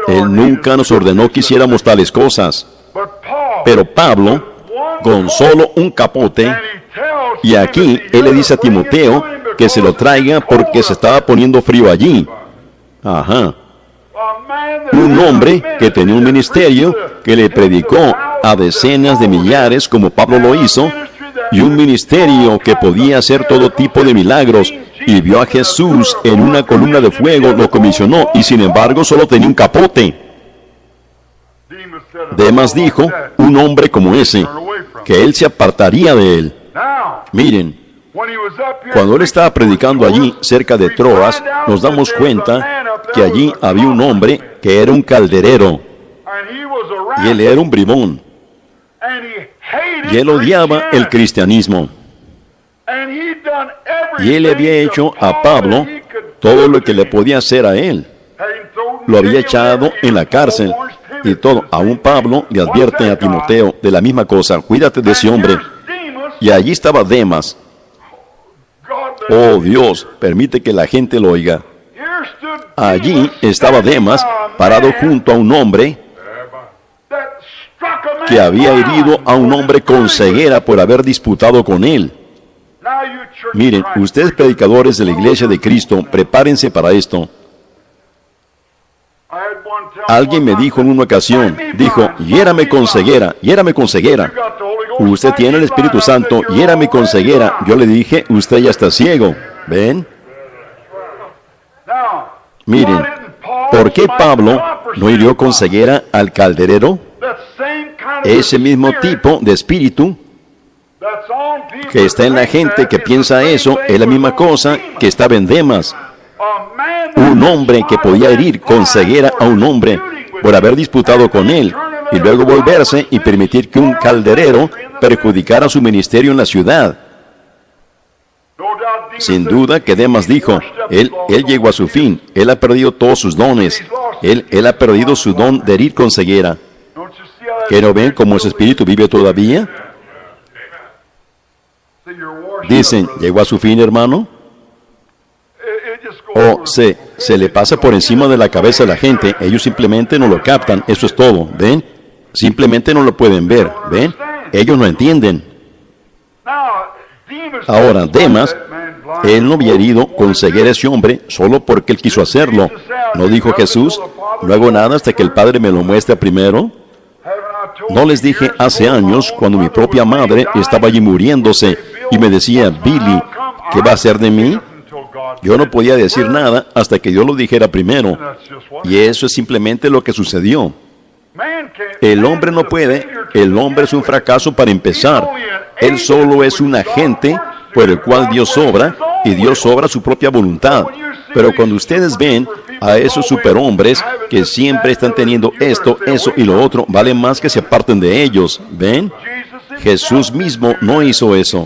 Speaker 1: Él nunca nos ordenó que hiciéramos tales cosas. Pero Pablo, con solo un capote, y aquí él le dice a Timoteo que se lo traiga porque se estaba poniendo frío allí. Ajá. Un hombre que tenía un ministerio que le predicó a decenas de millares como Pablo lo hizo, y un ministerio que podía hacer todo tipo de milagros, y vio a Jesús en una columna de fuego, lo comisionó, y sin embargo solo tenía un capote. Demas dijo, un hombre como ese, que él se apartaría de él. Miren, cuando él estaba predicando allí, cerca de Troas, nos damos cuenta que allí había un hombre que era un calderero, y él era un bribón, y él odiaba el cristianismo. Y él le había hecho a Pablo todo lo que le podía hacer a él. Lo había echado en la cárcel y todo. Aún Pablo le advierte a Timoteo de la misma cosa. Cuídate de ese hombre. Y allí estaba Demas. Oh Dios, permite que la gente lo oiga. Allí estaba Demas parado junto a un hombre que había herido a un hombre con ceguera por haber disputado con él. Miren, ustedes predicadores de la Iglesia de Cristo, prepárense para esto. Alguien me dijo en una ocasión, dijo, hiérame con ceguera, hiérame con ceguera. Usted tiene el Espíritu Santo, hiérame con ceguera. Yo le dije, usted ya está ciego. ¿Ven? Miren, ¿por qué Pablo no hirió con ceguera al calderero? Ese mismo tipo de espíritu que está en la gente que piensa eso, es la misma cosa que estaba en Demas. Un hombre que podía herir con ceguera a un hombre por haber disputado con él, y luego volverse y permitir que un calderero perjudicara su ministerio en la ciudad. Sin duda que Demas dijo, él llegó a su fin, él ha perdido todos sus dones, él ha perdido su don de herir con ceguera. ¿Que no ven cómo ese espíritu vive todavía? Dicen, ¿llegó a su fin, hermano? O se le pasa por encima de la cabeza a la gente, ellos simplemente no lo captan, eso es todo, ¿ven? Simplemente no lo pueden ver, ¿ven? Ellos no entienden. Ahora, Demas, él no había herido con ceguera a ese hombre solo porque él quiso hacerlo. ¿No dijo Jesús, no hago nada hasta que el Padre me lo muestre primero? ¿No les dije hace años, cuando mi propia madre estaba allí muriéndose y me decía, Billy, ¿qué va a hacer de mí? Yo no podía decir nada hasta que Dios lo dijera primero. Y eso es simplemente lo que sucedió. El hombre no puede, el hombre es un fracaso para empezar. Él solo es un agente por el cual Dios obra, y Dios obra su propia voluntad. Pero cuando ustedes ven a esos superhombres que siempre están teniendo esto, eso y lo otro, vale más que se aparten de ellos. ¿Ven? Jesús mismo no hizo eso.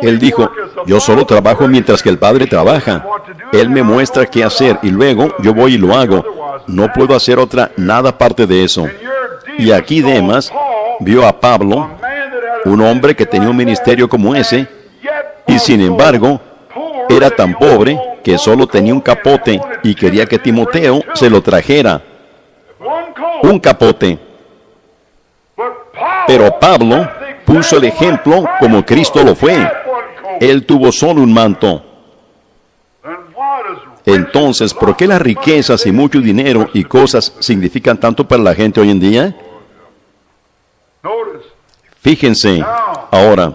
Speaker 1: Él dijo, yo solo trabajo mientras que el Padre trabaja. Él me muestra qué hacer y luego yo voy y lo hago. No puedo hacer nada aparte de eso. Y aquí Demas vio a Pablo, un hombre que tenía un ministerio como ese, y sin embargo, era tan pobre que solo tenía un capote y quería que Timoteo se lo trajera. Un capote. Pero Pablo puso el ejemplo como Cristo lo fue. Él tuvo solo un manto. Entonces, ¿por qué las riquezas y mucho dinero y cosas significan tanto para la gente hoy en día? Fíjense, ahora,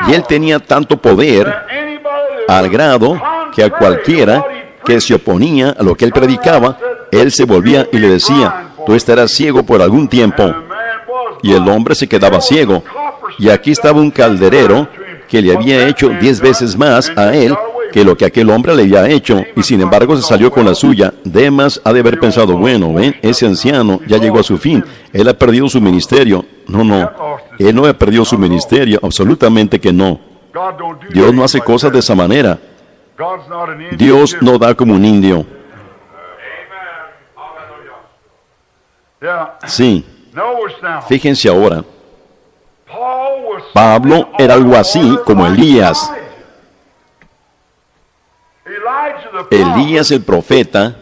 Speaker 1: y él tenía tanto poder al grado que a cualquiera que se oponía a lo que él predicaba, él se volvía y le decía, tú estarás ciego por algún tiempo. Y el hombre se quedaba ciego. Y aquí estaba un calderero que le había hecho 10 veces más a él que lo que aquel hombre le había hecho, y sin embargo se salió con la suya. Demas ha de haber pensado, bueno, ven, ese anciano ya llegó a su fin, él ha perdido su ministerio. No, él no ha perdido su ministerio, absolutamente que no. Dios no hace cosas de esa manera. Dios no da como un indio. Sí, fíjense ahora. Pablo era algo así como Elías. Elías el profeta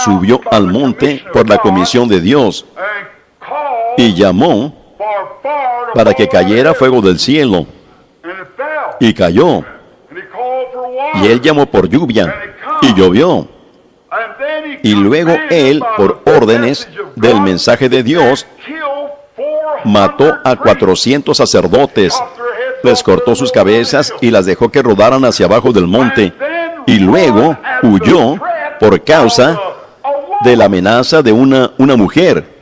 Speaker 1: subió al monte por la comisión de Dios y llamó para que cayera fuego del cielo. Y cayó. Y él llamó por lluvia y llovió. Y luego él, por órdenes del mensaje de Dios, mató a 400 sacerdotes, les cortó sus cabezas y las dejó que rodaran hacia abajo del monte. Y luego huyó por causa de la amenaza de una mujer.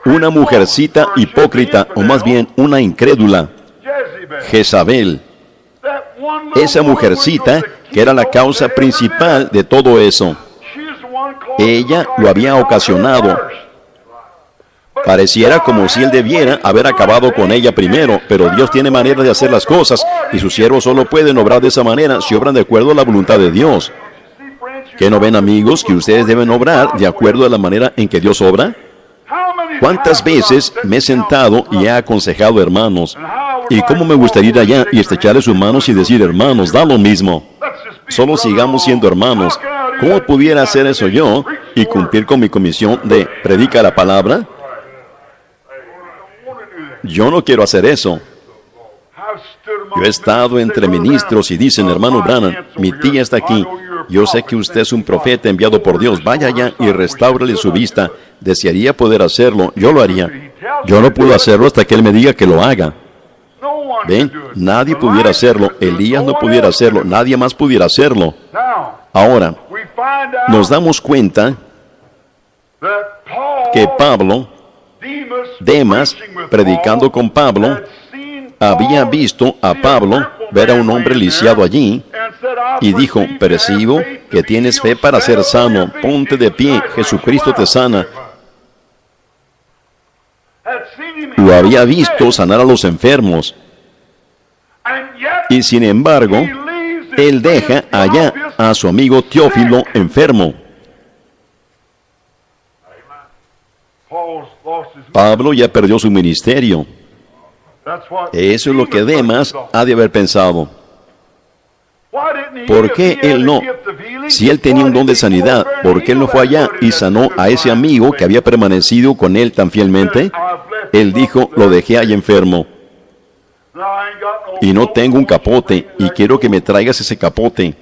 Speaker 1: Una mujercita hipócrita, o más bien una incrédula, Jezabel. Esa mujercita que era la causa principal de todo eso. Ella lo había ocasionado. Pareciera como si él debiera haber acabado con ella primero, pero Dios tiene manera de hacer las cosas y sus siervos solo pueden obrar de esa manera si obran de acuerdo a la voluntad de Dios. ¿Qué no ven, amigos, que ustedes deben obrar de acuerdo a la manera en que Dios obra? ¿Cuántas veces me he sentado y he aconsejado hermanos? Y cómo me gustaría ir allá y estrecharle sus manos y decir, hermanos, da lo mismo. Solo sigamos siendo hermanos. ¿Cómo pudiera hacer eso yo y cumplir con mi comisión de predicar la palabra? Yo no quiero hacer eso. Yo he estado entre ministros y dicen, hermano Branham, mi tía está aquí. Yo sé que usted es un profeta enviado por Dios. Vaya allá y restáurele su vista. Desearía poder hacerlo. Yo lo haría. Yo no puedo hacerlo hasta que él me diga que lo haga. ¿Ven? Nadie pudiera hacerlo. Elías no pudiera hacerlo. Nadie más pudiera hacerlo. Ahora, nos damos cuenta que Pablo, Demas, predicando con Pablo, había visto a Pablo ver a un hombre lisiado allí y dijo, percibo que tienes fe para ser sano, ponte de pie, Jesucristo te sana. Lo había visto sanar a los enfermos. Y sin embargo, él deja allá a su amigo Teófilo enfermo. Pablo ya perdió su ministerio. Eso es lo que Demas ha de haber pensado. ¿Por qué él no? Si él tenía un don de sanidad, ¿por qué él no fue allá y sanó a ese amigo que había permanecido con él tan fielmente? Él dijo, lo dejé ahí enfermo. Y no tengo un capote, y quiero que me traigas ese capote.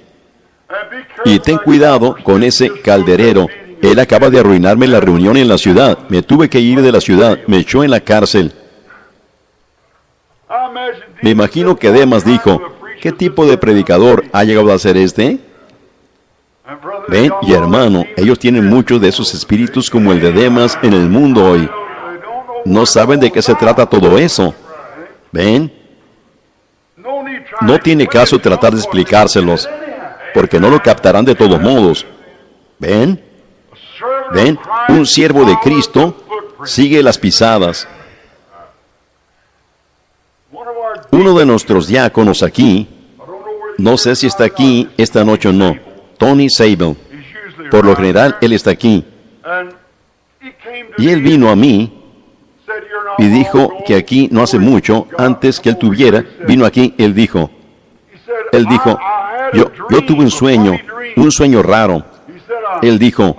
Speaker 1: Y ten cuidado con ese calderero. Él acaba de arruinarme la reunión en la ciudad. Me tuve que ir de la ciudad. Me echó en la cárcel. Me imagino que Demas dijo, ¿qué tipo de predicador ha llegado a ser este? Ven, y hermano, ellos tienen muchos de esos espíritus como el de Demas en el mundo hoy. No saben de qué se trata todo eso. ¿Ven? No tiene caso tratar de explicárselos, porque no lo captarán de todos modos. ¿Ven? ¿Ven? Un siervo de Cristo sigue las pisadas. Uno de nuestros diáconos aquí, no sé si está aquí esta noche o no, Tony Sable. Por lo general, él está aquí. Y él vino a mí y dijo que aquí no hace mucho, antes que él tuviera, vino aquí, él dijo, yo tuve un sueño raro. Él dijo,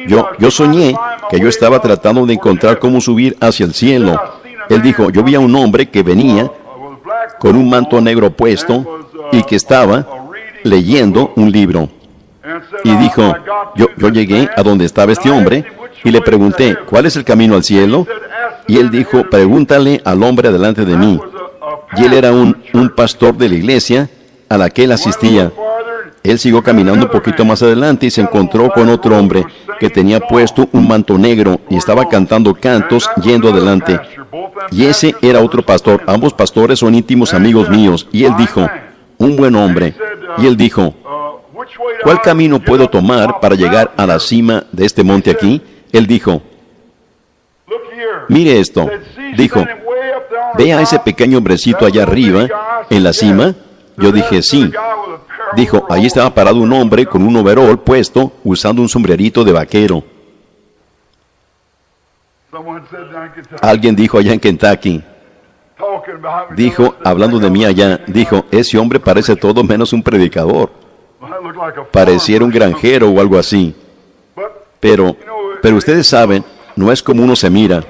Speaker 1: yo soñé que yo estaba tratando de encontrar cómo subir hacia el cielo. Él dijo, yo vi a un hombre que venía con un manto negro puesto y que estaba leyendo un libro. Y dijo, yo llegué a donde estaba este hombre y le pregunté, ¿cuál es el camino al cielo? Y él dijo, pregúntale al hombre delante de mí. Y él era un pastor de la iglesia a la que él asistía. Él siguió caminando un poquito más adelante y se encontró con otro hombre que tenía puesto un manto negro y estaba cantando cantos yendo adelante. Y ese era otro pastor. Ambos pastores son íntimos amigos míos. Y él dijo, un buen hombre. Y él dijo, ¿cuál camino puedo tomar para llegar a la cima de este monte aquí? Él dijo, mire esto. Dijo, ¿ve a ese pequeño hombrecito allá arriba, en la cima? Yo dije, sí. Dijo, ahí estaba parado un hombre con un overol puesto, usando un sombrerito de vaquero. Alguien dijo allá en Kentucky, dijo, hablando de mí allá, dijo, ese hombre parece todo menos un predicador. Pareciera un granjero o algo así. Pero ustedes saben, no es como uno se mira.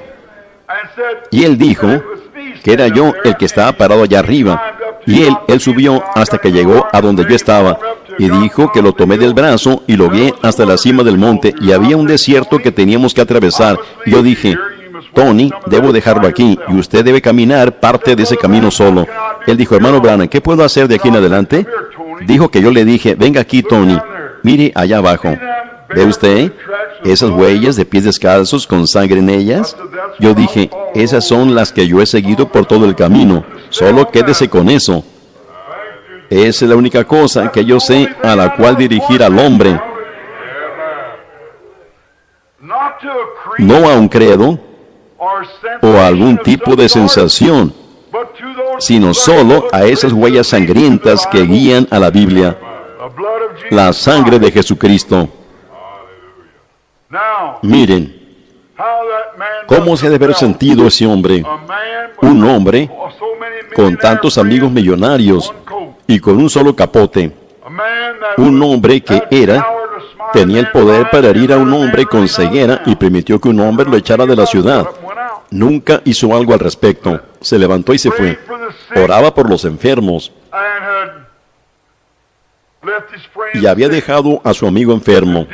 Speaker 1: Y él dijo que era yo el que estaba parado allá arriba. Y él subió hasta que llegó a donde yo estaba. Y dijo que lo tomé del brazo y lo guié hasta la cima del monte. Y había un desierto que teníamos que atravesar. Y yo dije, Tony, debo dejarlo aquí. Y usted debe caminar parte de ese camino solo. Él dijo, hermano Branham, ¿qué puedo hacer de aquí en adelante? Dijo que yo le dije, venga aquí, Tony. Mire allá abajo. ¿Ve usted esas huellas de pies descalzos con sangre en ellas? Yo dije, esas son las que yo he seguido por todo el camino. Solo quédese con eso. Esa es la única cosa que yo sé a la cual dirigir al hombre. No a un credo o a algún tipo de sensación, sino solo a esas huellas sangrientas que guían a la Biblia. La sangre de Jesucristo. Miren, ¿cómo se debe haber sentido ese hombre? Un hombre con tantos amigos millonarios y con un solo capote. Un hombre que tenía el poder para herir a un hombre con ceguera y permitió que un hombre lo echara de la ciudad. Nunca hizo algo al respecto. Se levantó y se fue. Oraba por los enfermos. Y había dejado a su amigo enfermo.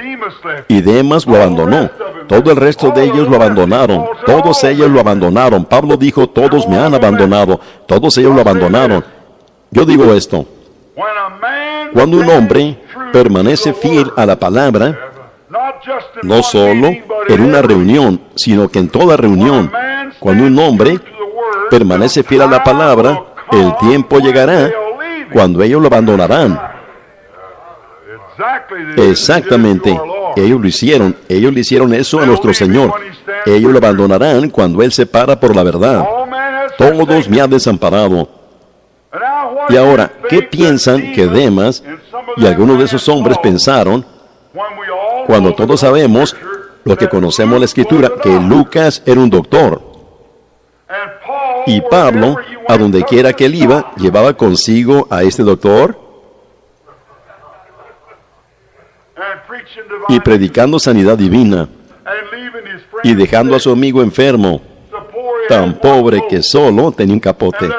Speaker 1: Y Demas lo abandonó. Todo el resto de ellos lo abandonaron. Todos ellos lo abandonaron. Pablo dijo, todos me han abandonado. Todos ellos lo abandonaron. Yo digo esto. Cuando un hombre permanece fiel a la palabra, no solo en una reunión, sino que en toda reunión, cuando un hombre permanece fiel a la palabra, el tiempo llegará cuando ellos lo abandonarán. Exactamente, ellos le hicieron eso a nuestro Señor. Ellos lo abandonarán cuando Él se para por la verdad. Todos me han desamparado. Y ahora, ¿qué piensan que Demas y algunos de esos hombres pensaron cuando todos sabemos, los que conocemos la Escritura, que Lucas era un doctor? Y Pablo, a donde quiera que él iba, llevaba consigo a este doctor y predicando sanidad divina y dejando a su amigo enfermo, tan pobre que solo tenía un capote,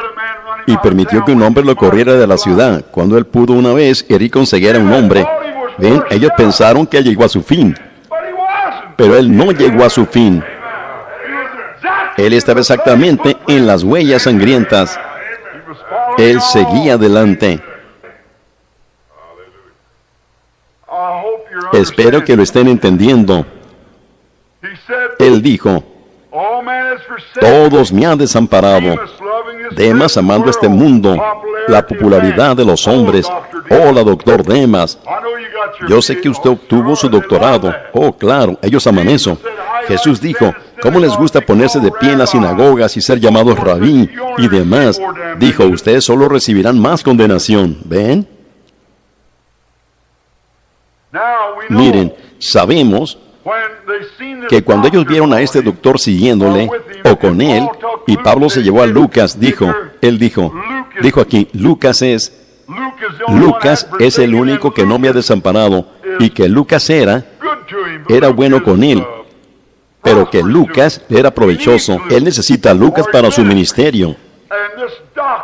Speaker 1: y permitió que un hombre lo corriera de la ciudad, cuando él pudo una vez herir con ceguera a un hombre. Ven, ellos pensaron que él llegó a su fin, pero él no llegó a su fin. Él estaba exactamente en las huellas sangrientas. Él seguía adelante. Espero que lo estén entendiendo. Él dijo, todos me han desamparado. Demas amando este mundo, la popularidad de los hombres. Hola, doctor Demas. Yo sé que usted obtuvo su doctorado. Oh, claro, ellos aman eso. Jesús dijo, ¿cómo les gusta ponerse de pie en las sinagogas y ser llamados rabí y demás? Dijo, ustedes solo recibirán más condenación. ¿Ven? Miren, sabemos que cuando ellos vieron a este doctor siguiéndole o con él, y Pablo se llevó a Lucas, dijo aquí, Lucas es el único que no me ha desamparado, y que Lucas era bueno con él, pero que Lucas era provechoso. Él necesita a Lucas para su ministerio.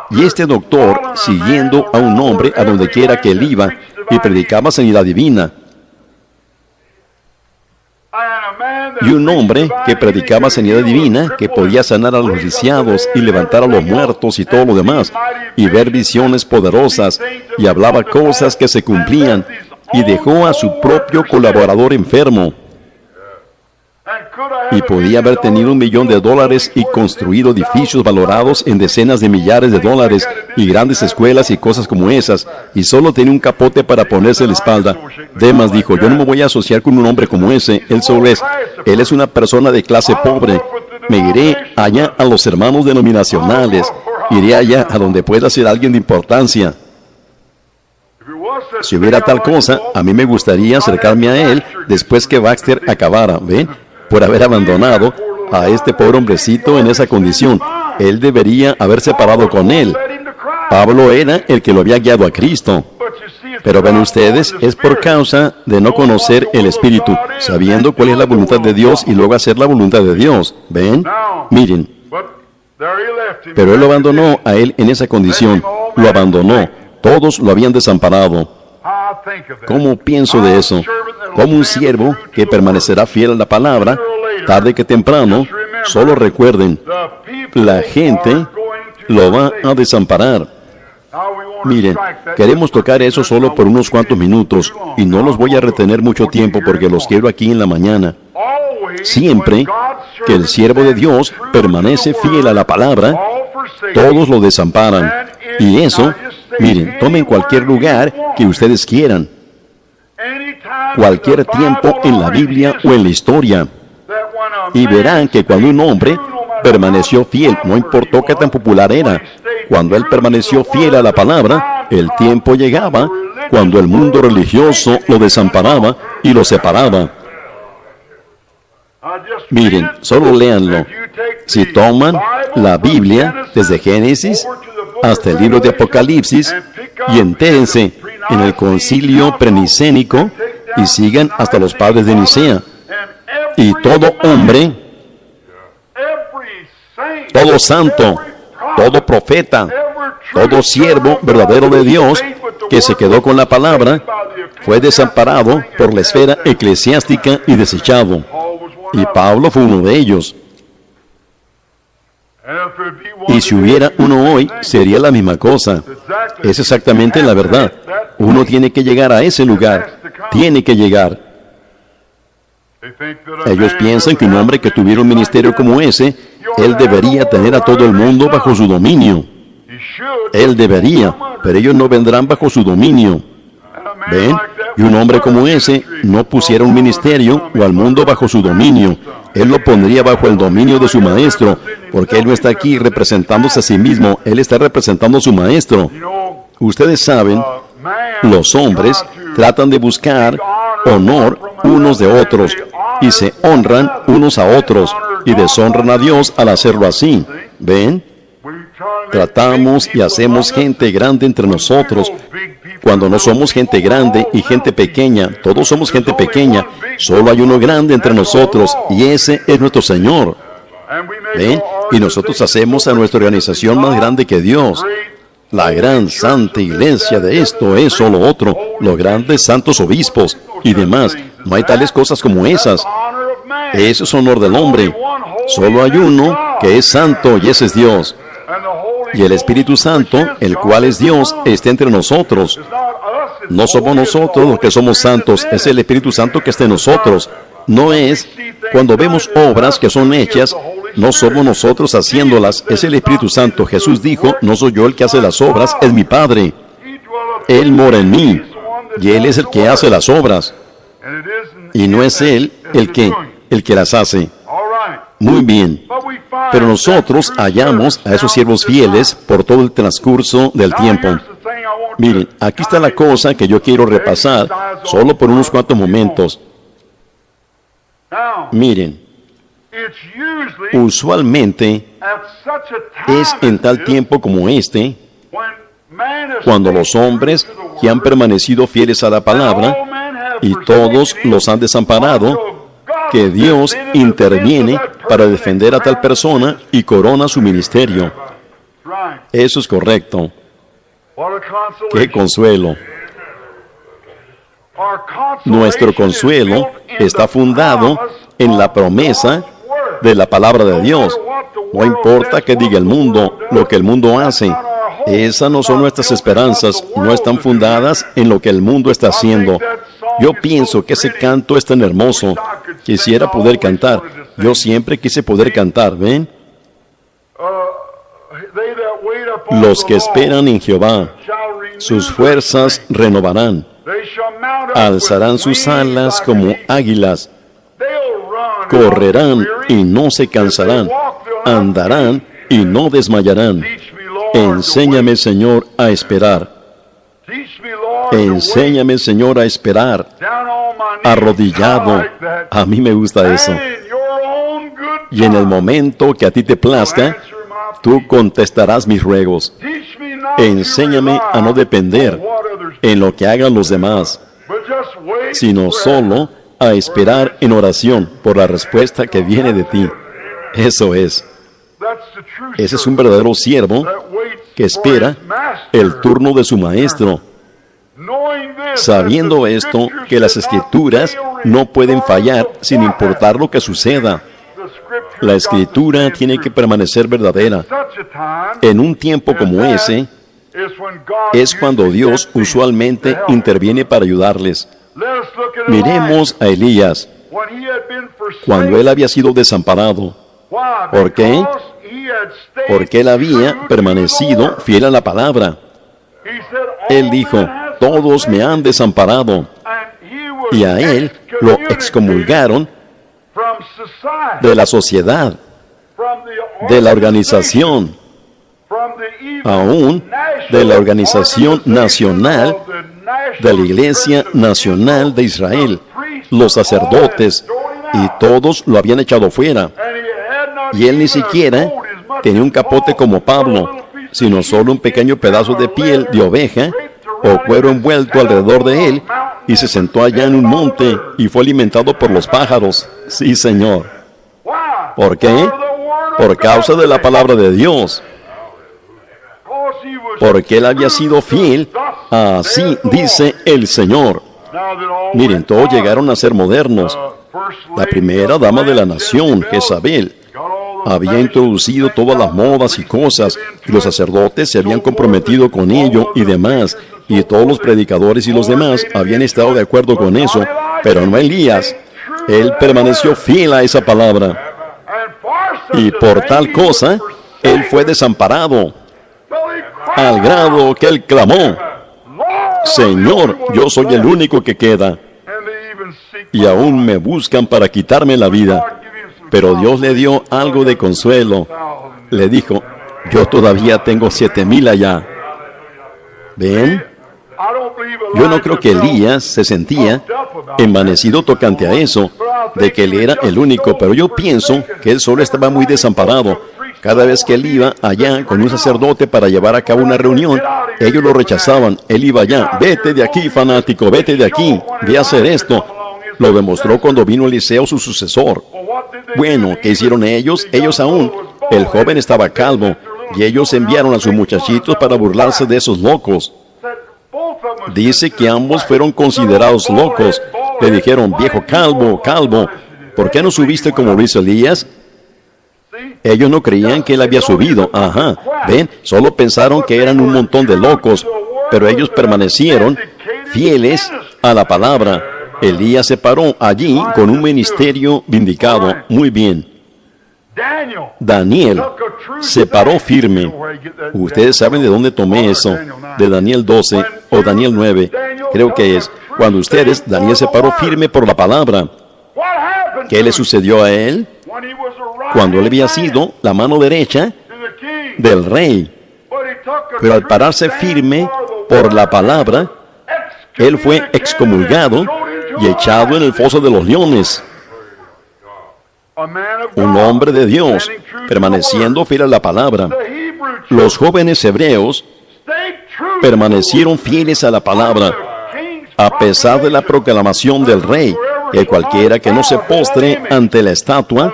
Speaker 1: Y este doctor, siguiendo a un hombre a donde quiera que él iba, y predicaba sanidad divina. y un hombre que predicaba sanidad divina, que podía sanar a los lisiados y levantar a los muertos y todo lo demás, y ver visiones poderosas, y hablaba cosas que se cumplían, y dejó a su propio colaborador enfermo. Y podía haber tenido $1 millón y construido edificios valorados en decenas de millares de dólares y grandes escuelas y cosas como esas, y solo tenía un capote para ponerse en la espalda. Demas dijo, yo no me voy a asociar con un hombre como ese, él es una persona de clase pobre. Me iré allá a los hermanos denominacionales, iré allá a donde pueda ser alguien de importancia. Si hubiera tal cosa, a mí me gustaría acercarme a él después que Baxter acabara, ¿ven? Por haber abandonado a este pobre hombrecito en esa condición. Él debería haber separado con él. Pablo era el que lo había guiado a Cristo. Pero ven ustedes, es por causa de no conocer el Espíritu, sabiendo cuál es la voluntad de Dios y luego hacer la voluntad de Dios. ¿Ven? Miren. Pero él lo abandonó a él en esa condición. Lo abandonó. Todos lo habían desamparado. ¿Cómo pienso de eso? Como un siervo que permanecerá fiel a la palabra, tarde que temprano, solo recuerden, la gente lo va a desamparar. Miren, queremos tocar eso solo por unos cuantos minutos, y no los voy a retener mucho tiempo porque los quiero aquí en la mañana. Siempre que el siervo de Dios permanece fiel a la palabra, todos lo desamparan. Y eso, miren, tomen cualquier lugar que ustedes quieran, cualquier tiempo en la Biblia o en la historia, y verán que cuando un hombre permaneció fiel, no importó qué tan popular era, cuando él permaneció fiel a la palabra, el tiempo llegaba cuando el mundo religioso lo desamparaba y lo separaba. Miren, solo léanlo. Si toman la Biblia desde Génesis hasta el libro de Apocalipsis y entérense en el concilio prenicénico y sigan hasta los padres de Nicea, y todo hombre, todo santo, todo profeta, todo siervo verdadero de Dios que se quedó con la palabra fue desamparado por la esfera eclesiástica y desechado. Y Pablo fue uno de ellos. Y si hubiera uno hoy, sería la misma cosa. Es exactamente la verdad. Uno tiene que llegar a ese lugar. Tiene que llegar. Ellos piensan que un hombre que tuviera un ministerio como ese, él debería tener a todo el mundo bajo su dominio. Él debería, pero ellos no vendrán bajo su dominio. ¿Ven? Y un hombre como ese no pusiera un ministerio o al mundo bajo su dominio. Él lo pondría bajo el dominio de su maestro, porque él no está aquí representándose a sí mismo, él está representando a su maestro. Ustedes saben, los hombres tratan de buscar honor unos de otros y se honran unos a otros y deshonran a Dios al hacerlo así. ¿Ven? Tratamos y hacemos gente grande entre nosotros, cuando no somos gente grande y gente pequeña. Todos somos gente pequeña. Solo hay uno grande entre nosotros, y ese es nuestro Señor. ¿Ven? Y nosotros hacemos a nuestra organización más grande que Dios. La gran santa iglesia de esto, eso, lo otro, los grandes santos obispos y demás. No hay tales cosas como esas. Eso es honor del hombre. Solo hay uno que es santo, y ese es Dios. Y el Espíritu Santo, el cual es Dios, está entre nosotros. No somos nosotros los que somos santos, es el Espíritu Santo que está en nosotros. No es, cuando vemos obras que son hechas, no somos nosotros haciéndolas, es el Espíritu Santo. Jesús dijo, no soy yo el que hace las obras, es mi Padre. Él mora en mí, y Él es el que hace las obras. Y no es Él el que las hace. Muy bien, pero nosotros hallamos a esos siervos fieles por todo el transcurso del tiempo. Miren, aquí está la cosa que yo quiero repasar solo por unos cuantos momentos. Miren, usualmente es en tal tiempo como este, cuando los hombres que han permanecido fieles a la palabra y todos los han desamparado, que Dios interviene para defender a tal persona y corona su ministerio. Eso es correcto. ¡Qué consuelo! Nuestro consuelo está fundado en la promesa de la palabra de Dios. No importa que diga el mundo, lo que el mundo hace. Esas no son nuestras esperanzas, no están fundadas en lo que el mundo está haciendo. Yo pienso que ese canto es tan hermoso. Quisiera poder cantar. Yo siempre quise poder cantar, ¿ven? Los que esperan en Jehová, sus fuerzas renovarán. Alzarán sus alas como águilas. Correrán y no se cansarán. Andarán y no desmayarán. Enséñame, Señor, a esperar. Enséñame, Señor, a esperar. Arrodillado. A mí me gusta eso. Y en el momento que a ti te plazca, tú contestarás mis ruegos. Enséñame a no depender en lo que hagan los demás, sino solo a esperar en oración por la respuesta que viene de ti. Eso es. Ese es un verdadero siervo que espera el turno de su maestro, sabiendo esto, que las Escrituras no pueden fallar sin importar lo que suceda. La Escritura tiene que permanecer verdadera. En un tiempo como ese, es cuando Dios usualmente interviene para ayudarles. Miremos a Elías, cuando él había sido desamparado. ¿Por qué? Porque él había permanecido fiel a la palabra. Él dijo, todos me han desamparado. Y a él lo excomulgaron de la sociedad, de la organización, aún de la organización nacional de la Iglesia Nacional de Israel. Los sacerdotes y todos lo habían echado fuera. Y él ni siquiera tenía un capote como Pablo, sino solo un pequeño pedazo de piel de oveja o cuero envuelto alrededor de él, y se sentó allá en un monte y fue alimentado por los pájaros. Sí, Señor. ¿Por qué? Por causa de la palabra de Dios. Porque él había sido fiel. Así dice el Señor. Miren, todos llegaron a ser modernos. La primera dama de la nación, Jezabel, había introducido todas las modas y cosas, y los sacerdotes se habían comprometido con ello y demás, y todos los predicadores y los demás habían estado de acuerdo con eso, pero no Elías. Él permaneció fiel a esa palabra, y por tal cosa, él fue desamparado, al grado que él clamó, Señor, yo soy el único que queda, y aún me buscan para quitarme la vida. Pero Dios le dio algo de consuelo. Le dijo, yo todavía tengo 7,000 allá. ¿Ven? Yo no creo que Elías se sentía envanecido tocante a eso, de que él era el único, pero yo pienso que él solo estaba muy desamparado. Cada vez que él iba allá con un sacerdote para llevar a cabo una reunión, ellos lo rechazaban. Él iba allá, vete de aquí, fanático, vete de aquí, ve a hacer esto. Lo demostró cuando vino Eliseo, su sucesor. Bueno, ¿qué hicieron ellos? Ellos aún. El joven estaba calvo, y ellos enviaron a sus muchachitos para burlarse de esos locos. Dice que ambos fueron considerados locos. Le dijeron, viejo calvo, calvo, ¿por qué no subiste como lo hizo Elías? Ellos no creían que él había subido. Ajá, ven, solo pensaron que eran un montón de locos, pero ellos permanecieron fieles a la palabra. Elías se paró allí con un ministerio vindicado. Muy bien. Daniel se paró firme. Ustedes saben de dónde tomé eso, de Daniel 12 o Daniel 9, creo que es. Cuando Daniel se paró firme por la palabra. ¿Qué le sucedió a él? Cuando él había sido la mano derecha del rey. Pero al pararse firme por la palabra, él fue excomulgado y echado en el foso de los leones. Un hombre de Dios, permaneciendo fiel a la palabra. Los jóvenes hebreos permanecieron fieles a la palabra, a pesar de la proclamación del rey, que cualquiera que no se postre ante la estatua,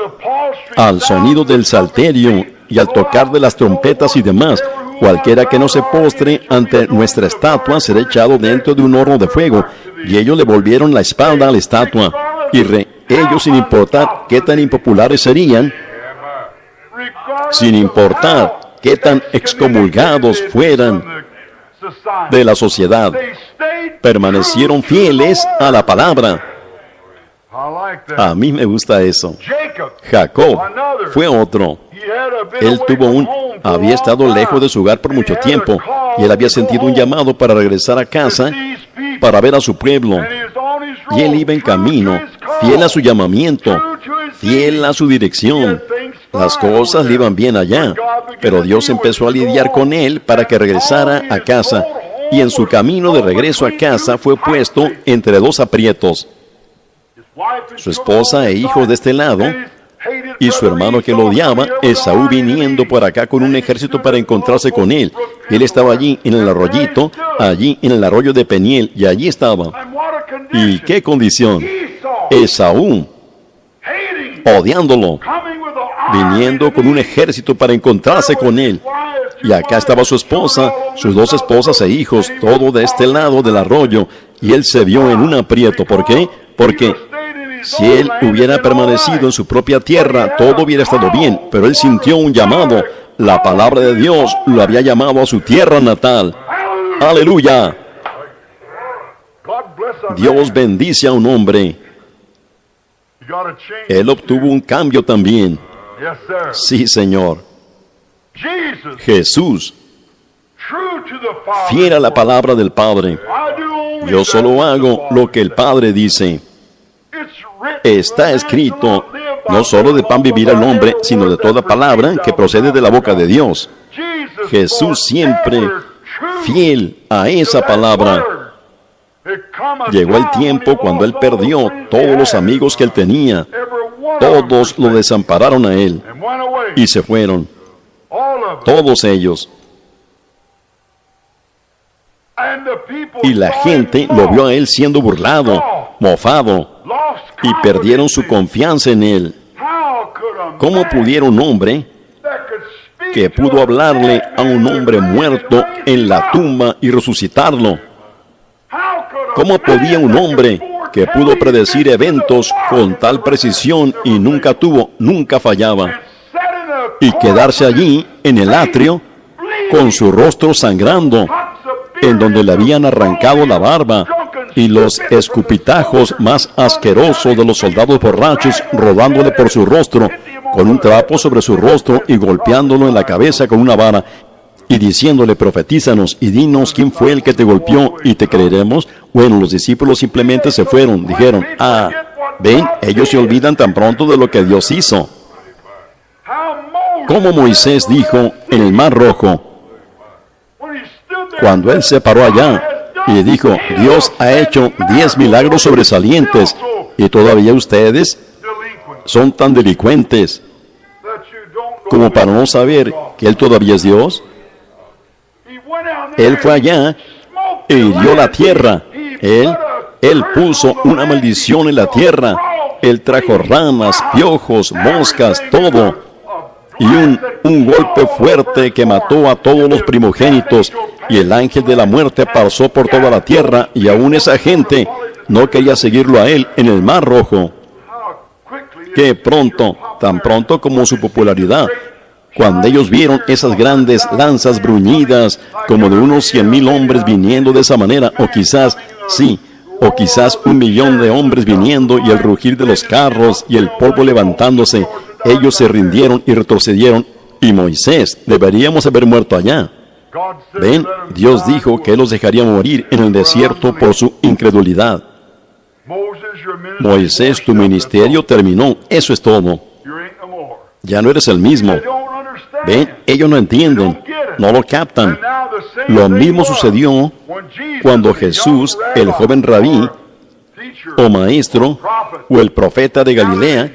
Speaker 1: al sonido del salterio y al tocar de las trompetas y demás, Cualquiera que no se postre ante nuestra estatua será echado dentro de un horno de fuego. Y ellos le volvieron la espalda a la estatua. Y ellos, sin importar qué tan impopulares serían, sin importar qué tan excomulgados fueran de la sociedad, permanecieron fieles a la palabra. A mí me gusta eso. Jacob fue otro. Él había estado lejos de su hogar por mucho tiempo, y él había sentido un llamado para regresar a casa, para ver a su pueblo. Y él iba en camino, fiel a su llamamiento, fiel a su dirección. Las cosas le iban bien allá, pero Dios empezó a lidiar con él para que regresara a casa. Y en su camino de regreso a casa fue puesto entre dos aprietos. Su esposa e hijos de este lado, y su hermano que lo odiaba, Esaú, viniendo por acá con un ejército para encontrarse con él. Él estaba allí en el arroyito, allí en el arroyo de Peniel, y allí estaba. ¿Y qué condición? Esaú, odiándolo, viniendo con un ejército para encontrarse con él. Y acá estaba su esposa, sus dos esposas e hijos, todo de este lado del arroyo, y él se vio en un aprieto. ¿Por qué? Porque si él hubiera permanecido en su propia tierra, todo hubiera estado bien, pero él sintió un llamado. La palabra de Dios lo había llamado a su tierra natal. ¡Aleluya! Dios bendice a un hombre. Él obtuvo un cambio también. Sí, Señor. Jesús, fiel a la palabra del Padre. Yo solo hago lo que el Padre dice. Está escrito, no solo de pan vivirá el hombre, sino de toda palabra que procede de la boca de Dios. Jesús siempre fiel a esa palabra. Llegó el tiempo cuando él perdió todos los amigos que él tenía. Todos lo desampararon a él y se fueron. Todos ellos. Y la gente lo vio a él siendo burlado, mofado, y perdieron su confianza en él. ¿Cómo pudiera un hombre que pudo hablarle a un hombre muerto en la tumba y resucitarlo? ¿Cómo podía un hombre que pudo predecir eventos con tal precisión y nunca fallaba, y quedarse allí en el atrio con su rostro sangrando, en donde le habían arrancado la barba y los escupitajos más asquerosos de los soldados borrachos rodándole por su rostro, con un trapo sobre su rostro y golpeándolo en la cabeza con una vara, y diciéndole: profetízanos y dinos quién fue el que te golpeó y te creeremos? Bueno, los discípulos simplemente se fueron, dijeron: ven, ellos se olvidan tan pronto de lo que Dios hizo. Como Moisés dijo en el Mar Rojo, cuando él se paró allá y dijo: Dios ha hecho 10 milagros sobresalientes, y todavía ustedes son tan delincuentes como para no saber que Él todavía es Dios. Él fue allá e hirió la tierra. Él puso una maldición en la tierra. Él trajo ranas, piojos, moscas, todo. Y un golpe fuerte que mató a todos los primogénitos. Y el ángel de la muerte pasó por toda la tierra, y aún esa gente no quería seguirlo a él en el Mar Rojo. Qué pronto, tan pronto como su popularidad, cuando ellos vieron esas grandes lanzas bruñidas, como de unos 100,000 hombres viniendo de esa manera, o quizás 1,000,000 de hombres viniendo, y el rugir de los carros y el polvo levantándose, ellos se rindieron y retrocedieron. Y Moisés, deberíamos haber muerto allá. Ven, Dios dijo que Él los dejaría morir en el desierto por su incredulidad. Moisés, tu ministerio terminó, eso es todo. Ya no eres el mismo. Ven, ellos no entienden, no lo captan. Lo mismo sucedió cuando Jesús, el joven rabí, o maestro, o el profeta de Galilea,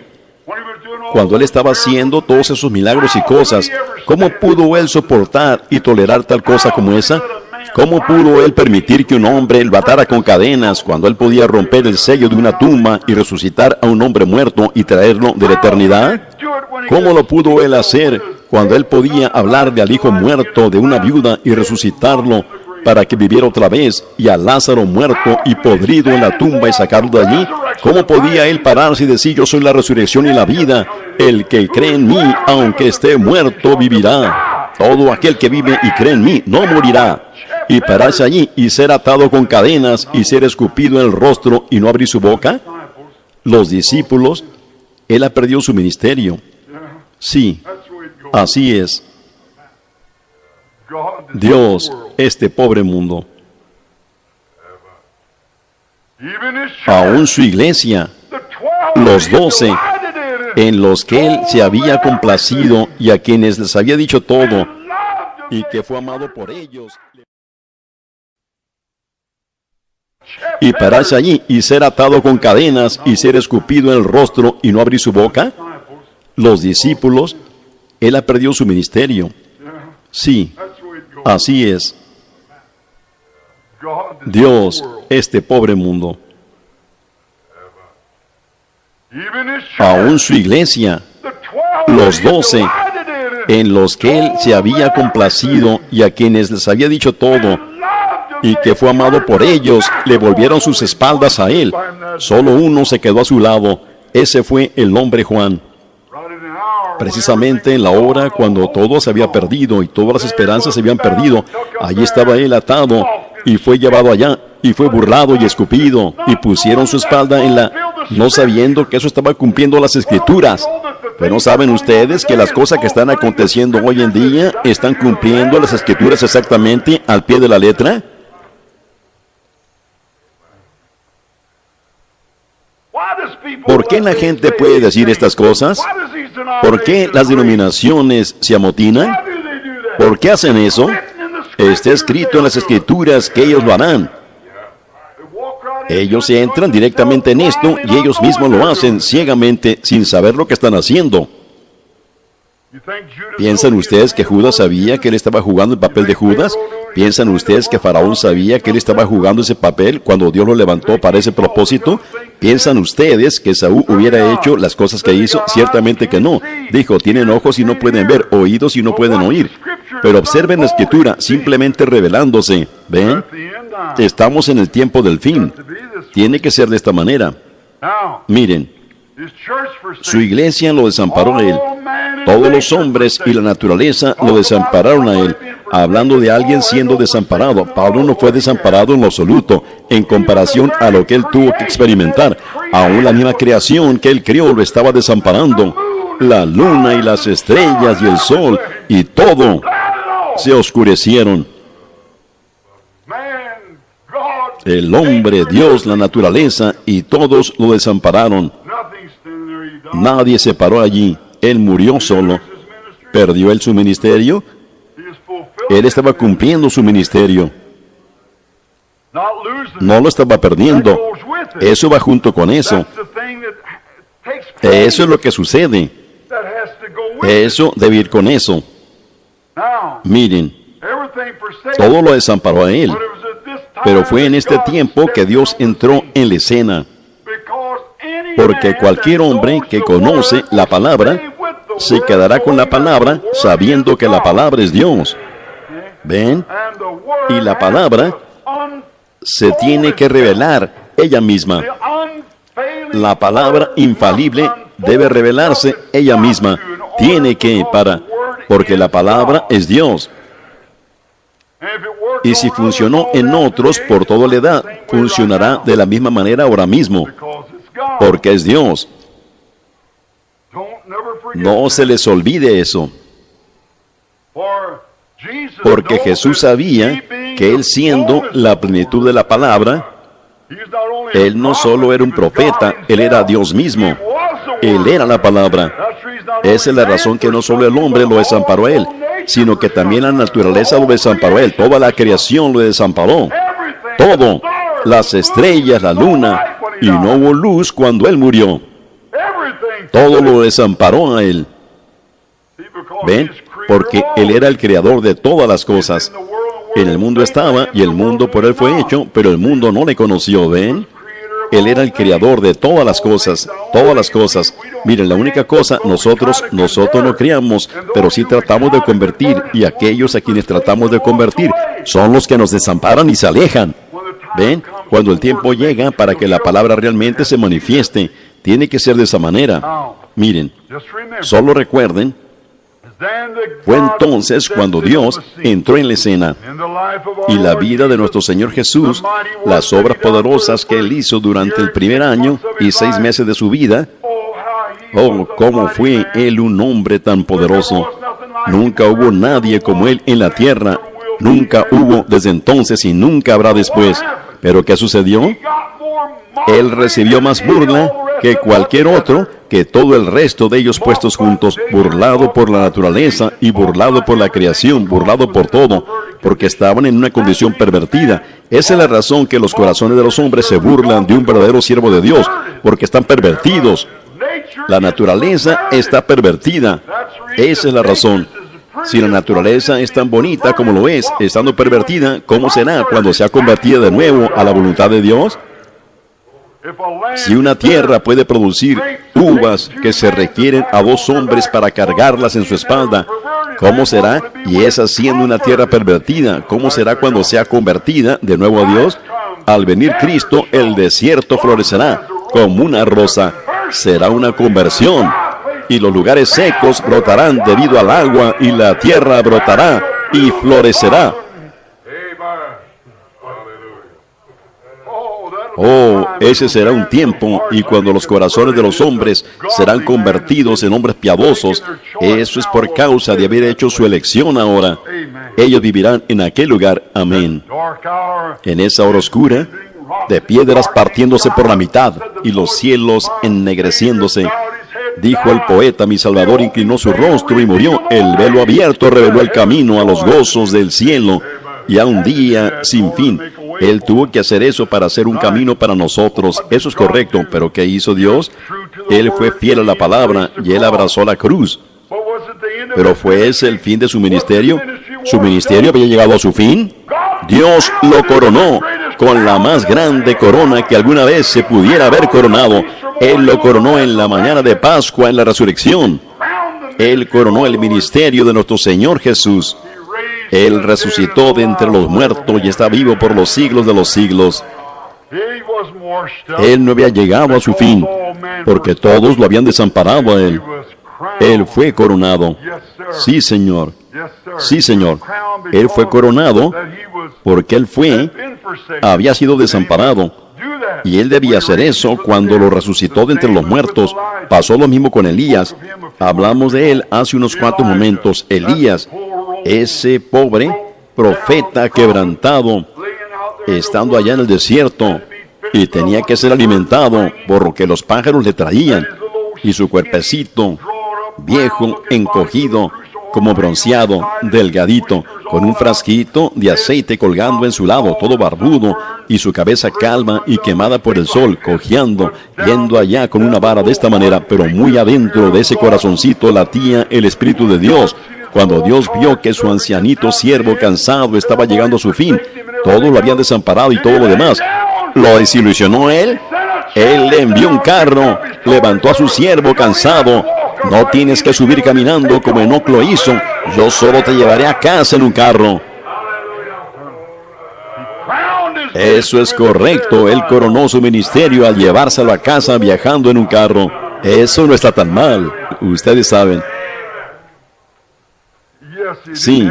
Speaker 1: cuando Él estaba haciendo todos esos milagros y cosas, ¿cómo pudo Él soportar y tolerar tal cosa como esa? ¿Cómo pudo Él permitir que un hombre lo atara con cadenas cuando Él podía romper el sello de una tumba y resucitar a un hombre muerto y traerlo de la eternidad? ¿Cómo lo pudo Él hacer cuando Él podía hablar al hijo muerto de una viuda y resucitarlo para que viviera otra vez, y a Lázaro muerto y podrido en la tumba y sacarlo de allí? ¿Cómo podía Él pararse y decir: yo soy la resurrección y la vida? El que cree en mí, aunque esté muerto, vivirá. Todo aquel que vive y cree en mí no morirá. Y pararse allí y ser atado con cadenas y ser escupido en el rostro y no abrir su boca. Los discípulos, Él ha perdido su ministerio. Sí, así es. Dios, este pobre mundo, aún su iglesia, los 12, en los que Él se había complacido y a quienes les había dicho todo, y que fue amado por ellos, y pararse allí y ser atado con cadenas y ser escupido en el rostro y no abrir su boca. Los discípulos, Él ha perdido su ministerio. Sí, así es. Dios, este pobre mundo, aún su iglesia, los 12, en los que Él se había complacido y a quienes les había dicho todo, y que fue amado por ellos, le volvieron sus espaldas a Él. Solo uno se quedó a su lado. Ese fue el hombre Juan. Precisamente en la hora cuando todo se había perdido y todas las esperanzas se habían perdido, allí estaba Él atado y fue llevado allá y fue burlado y escupido, y pusieron su espalda en la... no sabiendo que eso estaba cumpliendo las Escrituras. Pero ¿no saben ustedes que las cosas que están aconteciendo hoy en día están cumpliendo las Escrituras exactamente al pie de la letra? ¿Por qué la gente puede decir estas cosas? ¿Por qué las denominaciones se amotinan? ¿Por qué hacen eso? Está escrito en las Escrituras que ellos lo harán. Ellos se entran directamente en esto y ellos mismos lo hacen ciegamente sin saber lo que están haciendo. ¿Piensan ustedes que Judas sabía que él estaba jugando el papel de Judas? ¿Piensan ustedes que Faraón sabía que él estaba jugando ese papel cuando Dios lo levantó para ese propósito? ¿Piensan ustedes que Saúl hubiera hecho las cosas que hizo? Ciertamente que no. Dijo: tienen ojos y no pueden ver, oídos y no pueden oír. Pero observen la Escritura, simplemente revelándose. ¿Ven? Estamos en el tiempo del fin. Tiene que ser de esta manera. Miren, su iglesia lo desamparó a Él. Todos los hombres y la naturaleza lo desampararon a Él. Hablando de alguien siendo desamparado, Pablo no fue desamparado en lo absoluto, en comparación a lo que él tuvo que experimentar. Aún la misma creación que Él creó lo estaba desamparando. La luna y las estrellas y el sol y todo se oscurecieron. El hombre, Dios, la naturaleza y todos lo desampararon. Nadie se paró allí. Él murió solo. ¿Perdió Él su ministerio? Él estaba cumpliendo su ministerio. No lo estaba perdiendo. Eso va junto con eso. Eso es lo que sucede. Eso debe ir con eso. Miren, todo lo desamparó a Él. Pero fue en este tiempo que Dios entró en la escena. Porque cualquier hombre que conoce la palabra se quedará con la palabra sabiendo que la palabra es Dios. ¿Ven? Y la palabra se tiene que revelar ella misma. La palabra infalible debe revelarse ella misma. Tiene que, porque la palabra es Dios. Y si funcionó en otros por toda la edad, funcionará de la misma manera ahora mismo, porque es Dios. No se les olvide eso. Porque Jesús sabía que Él, siendo la plenitud de la palabra, Él no solo era un profeta, Él era Dios mismo. Él era la palabra. Esa es la razón que no solo el hombre lo desamparó a Él, sino que también la naturaleza lo desamparó a Él. Toda la creación lo desamparó. Todo. Las estrellas, la luna. Y no hubo luz cuando Él murió. Todo lo desamparó a Él. ¿Ven? Porque Él era el creador de todas las cosas. En el mundo estaba y el mundo por Él fue hecho, pero el mundo no le conoció. ¿Ven? Él era el creador de todas las cosas, todas las cosas. Miren, la única cosa, nosotros no criamos, pero sí tratamos de convertir, y aquellos a quienes tratamos de convertir son los que nos desamparan y se alejan. ¿Ven? Cuando el tiempo llega para que la palabra realmente se manifieste, tiene que ser de esa manera. Miren, solo recuerden, fue entonces cuando Dios entró en la escena, y la vida de nuestro Señor Jesús, las obras poderosas que Él hizo durante el primer año y 6 meses de su vida. Oh, cómo fue Él un hombre tan poderoso. Nunca hubo nadie como Él en la tierra. Nunca hubo desde entonces y nunca habrá después. ¿Pero qué sucedió? Él recibió más burla que cualquier otro, que todo el resto de ellos puestos juntos, burlado por la naturaleza y burlado por la creación, burlado por todo, porque estaban en una condición pervertida. Esa es la razón que los corazones de los hombres se burlan de un verdadero siervo de Dios, porque están pervertidos. La naturaleza está pervertida. Esa es la razón. Si la naturaleza es tan bonita como lo es, estando pervertida, ¿cómo será cuando sea convertida de nuevo a la voluntad de Dios? Si una tierra puede producir uvas que se requieren a 2 hombres para cargarlas en su espalda, ¿cómo será? Y esa siendo una tierra pervertida, ¿cómo será cuando sea convertida de nuevo a Dios? Al venir Cristo, el desierto florecerá como una rosa. Será una conversión. Y los lugares secos brotarán debido al agua, y la tierra brotará y florecerá. Oh, ese será un tiempo, y cuando los corazones de los hombres serán convertidos en hombres piadosos, eso es por causa de haber hecho su elección ahora. Ellos vivirán en aquel lugar. Amén. En esa hora oscura, de piedras partiéndose por la mitad, y los cielos ennegreciéndose, dijo el poeta: mi Salvador inclinó su rostro y murió. El velo abierto reveló el camino a los gozos del cielo y a un día sin fin. Él tuvo que hacer eso para hacer un camino para nosotros. Eso es correcto, pero ¿qué hizo Dios? Él fue fiel a la palabra y Él abrazó la cruz. ¿Pero fue ese el fin de su ministerio? ¿Su ministerio había llegado a su fin? Dios lo coronó con la más grande corona que alguna vez se pudiera haber coronado. Él lo coronó en la mañana de Pascua, en la resurrección. Él coronó el ministerio de nuestro Señor Jesús. Él resucitó de entre los muertos y está vivo por los siglos de los siglos. Él no había llegado a su fin, porque todos lo habían desamparado a Él. Él fue coronado. Sí, Señor. Sí, Señor. Él fue coronado porque Él había sido desamparado. Y Él debía hacer eso cuando lo resucitó de entre los muertos. Pasó lo mismo con Elías. Hablamos de él hace unos cuantos momentos. Elías, ese pobre profeta quebrantado, estando allá en el desierto, y tenía que ser alimentado por lo que los pájaros le traían, y su cuerpecito viejo, encogido, como bronceado, delgadito, con un frasquito de aceite colgando en su lado, todo barbudo, y su cabeza calva y quemada por el sol, cojeando, yendo allá con una vara de esta manera, pero muy adentro de ese corazoncito latía el Espíritu de Dios. Cuando Dios vio que su ancianito siervo cansado estaba llegando a su fin, todos lo habían desamparado y todo lo demás, ¿lo desilusionó Él? Él le envió un carro, levantó a su siervo cansado. No tienes que subir caminando como Enoc lo hizo. Yo solo te llevaré a casa en un carro. Eso es correcto. Él coronó su ministerio al llevárselo a casa viajando en un carro. Eso no está tan mal. Ustedes saben. Sí,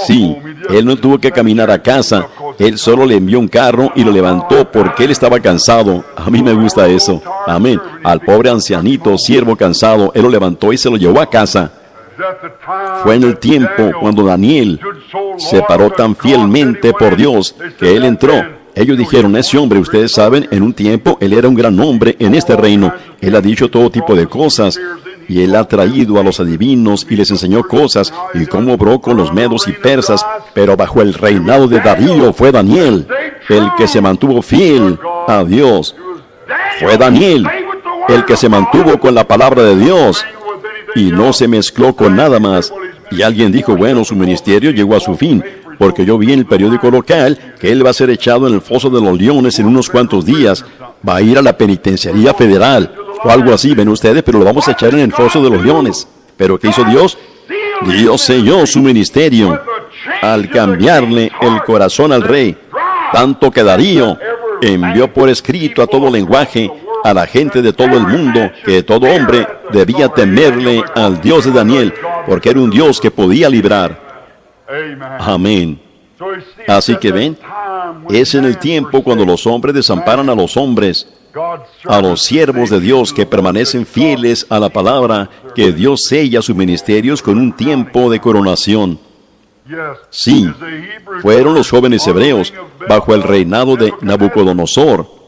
Speaker 1: sí. Él no tuvo que caminar a casa. Él solo le envió un carro y lo levantó porque él estaba cansado. A mí me gusta eso. Amén. Al pobre ancianito, siervo cansado, él lo levantó y se lo llevó a casa. Fue en el tiempo cuando Daniel se paró tan fielmente por Dios que él entró. Ellos dijeron: ese hombre, ustedes saben, en un tiempo él era un gran hombre en este reino. Él ha dicho todo tipo de cosas. Y él ha traído a los adivinos y les enseñó cosas, y cómo obró con los medos y persas. Pero bajo el reinado de Darío fue Daniel el que se mantuvo fiel a Dios. Fue Daniel el que se mantuvo con la palabra de Dios y no se mezcló con nada más. Y alguien dijo: bueno, su ministerio llegó a su fin. porque yo vi en el periódico local que él va a ser echado en el foso de los leones en unos cuantos días. Va a ir a la penitenciaría federal, o algo así, ven ustedes, pero lo vamos a echar en el foso de los leones. ¿Pero qué hizo Dios? Dios selló su ministerio al cambiarle el corazón al rey, tanto que Darío envió por escrito a todo lenguaje, a la gente de todo el mundo, que todo hombre debía temerle al Dios de Daniel, porque era un Dios que podía librar. Amén. Así que ven, es en el tiempo cuando los hombres desamparan a los hombres, a los siervos de Dios que permanecen fieles a la palabra, que Dios sella sus ministerios con un tiempo de coronación. Sí, fueron los jóvenes hebreos bajo el reinado de Nabucodonosor.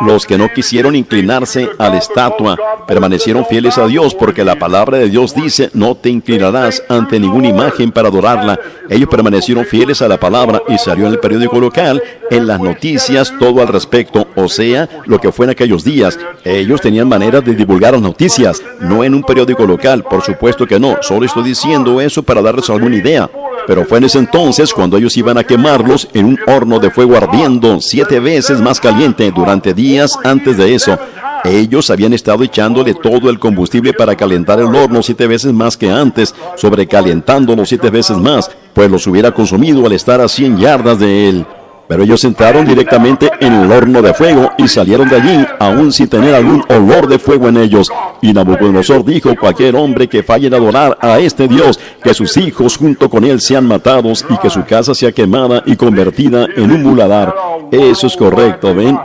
Speaker 1: Los que no quisieron inclinarse a la estatua permanecieron fieles a Dios, porque la palabra de Dios dice: no te inclinarás ante ninguna imagen para adorarla. Ellos permanecieron fieles a la palabra y salió en el periódico local, en las noticias, todo al respecto, o sea, lo que fue en aquellos días. Ellos tenían manera de divulgar las noticias, no en un periódico local, por supuesto que no. Solo estoy diciendo eso para darles alguna idea. Pero fue en ese entonces cuando ellos iban a quemarlos en un horno de fuego ardiendo 7 veces más caliente durante días antes de eso. Ellos habían estado echándole todo el combustible para calentar el horno 7 veces más que antes, sobrecalentándolo 7 veces más, pues los hubiera consumido al estar a 100 yardas de él. Pero ellos entraron directamente en el horno de fuego y salieron de allí, aún sin tener algún olor de fuego en ellos. Y Nabucodonosor dijo: cualquier hombre que falle en adorar a este Dios, que sus hijos junto con él sean matados y que su casa sea quemada y convertida en un muladar. Eso es correcto, ¿ven?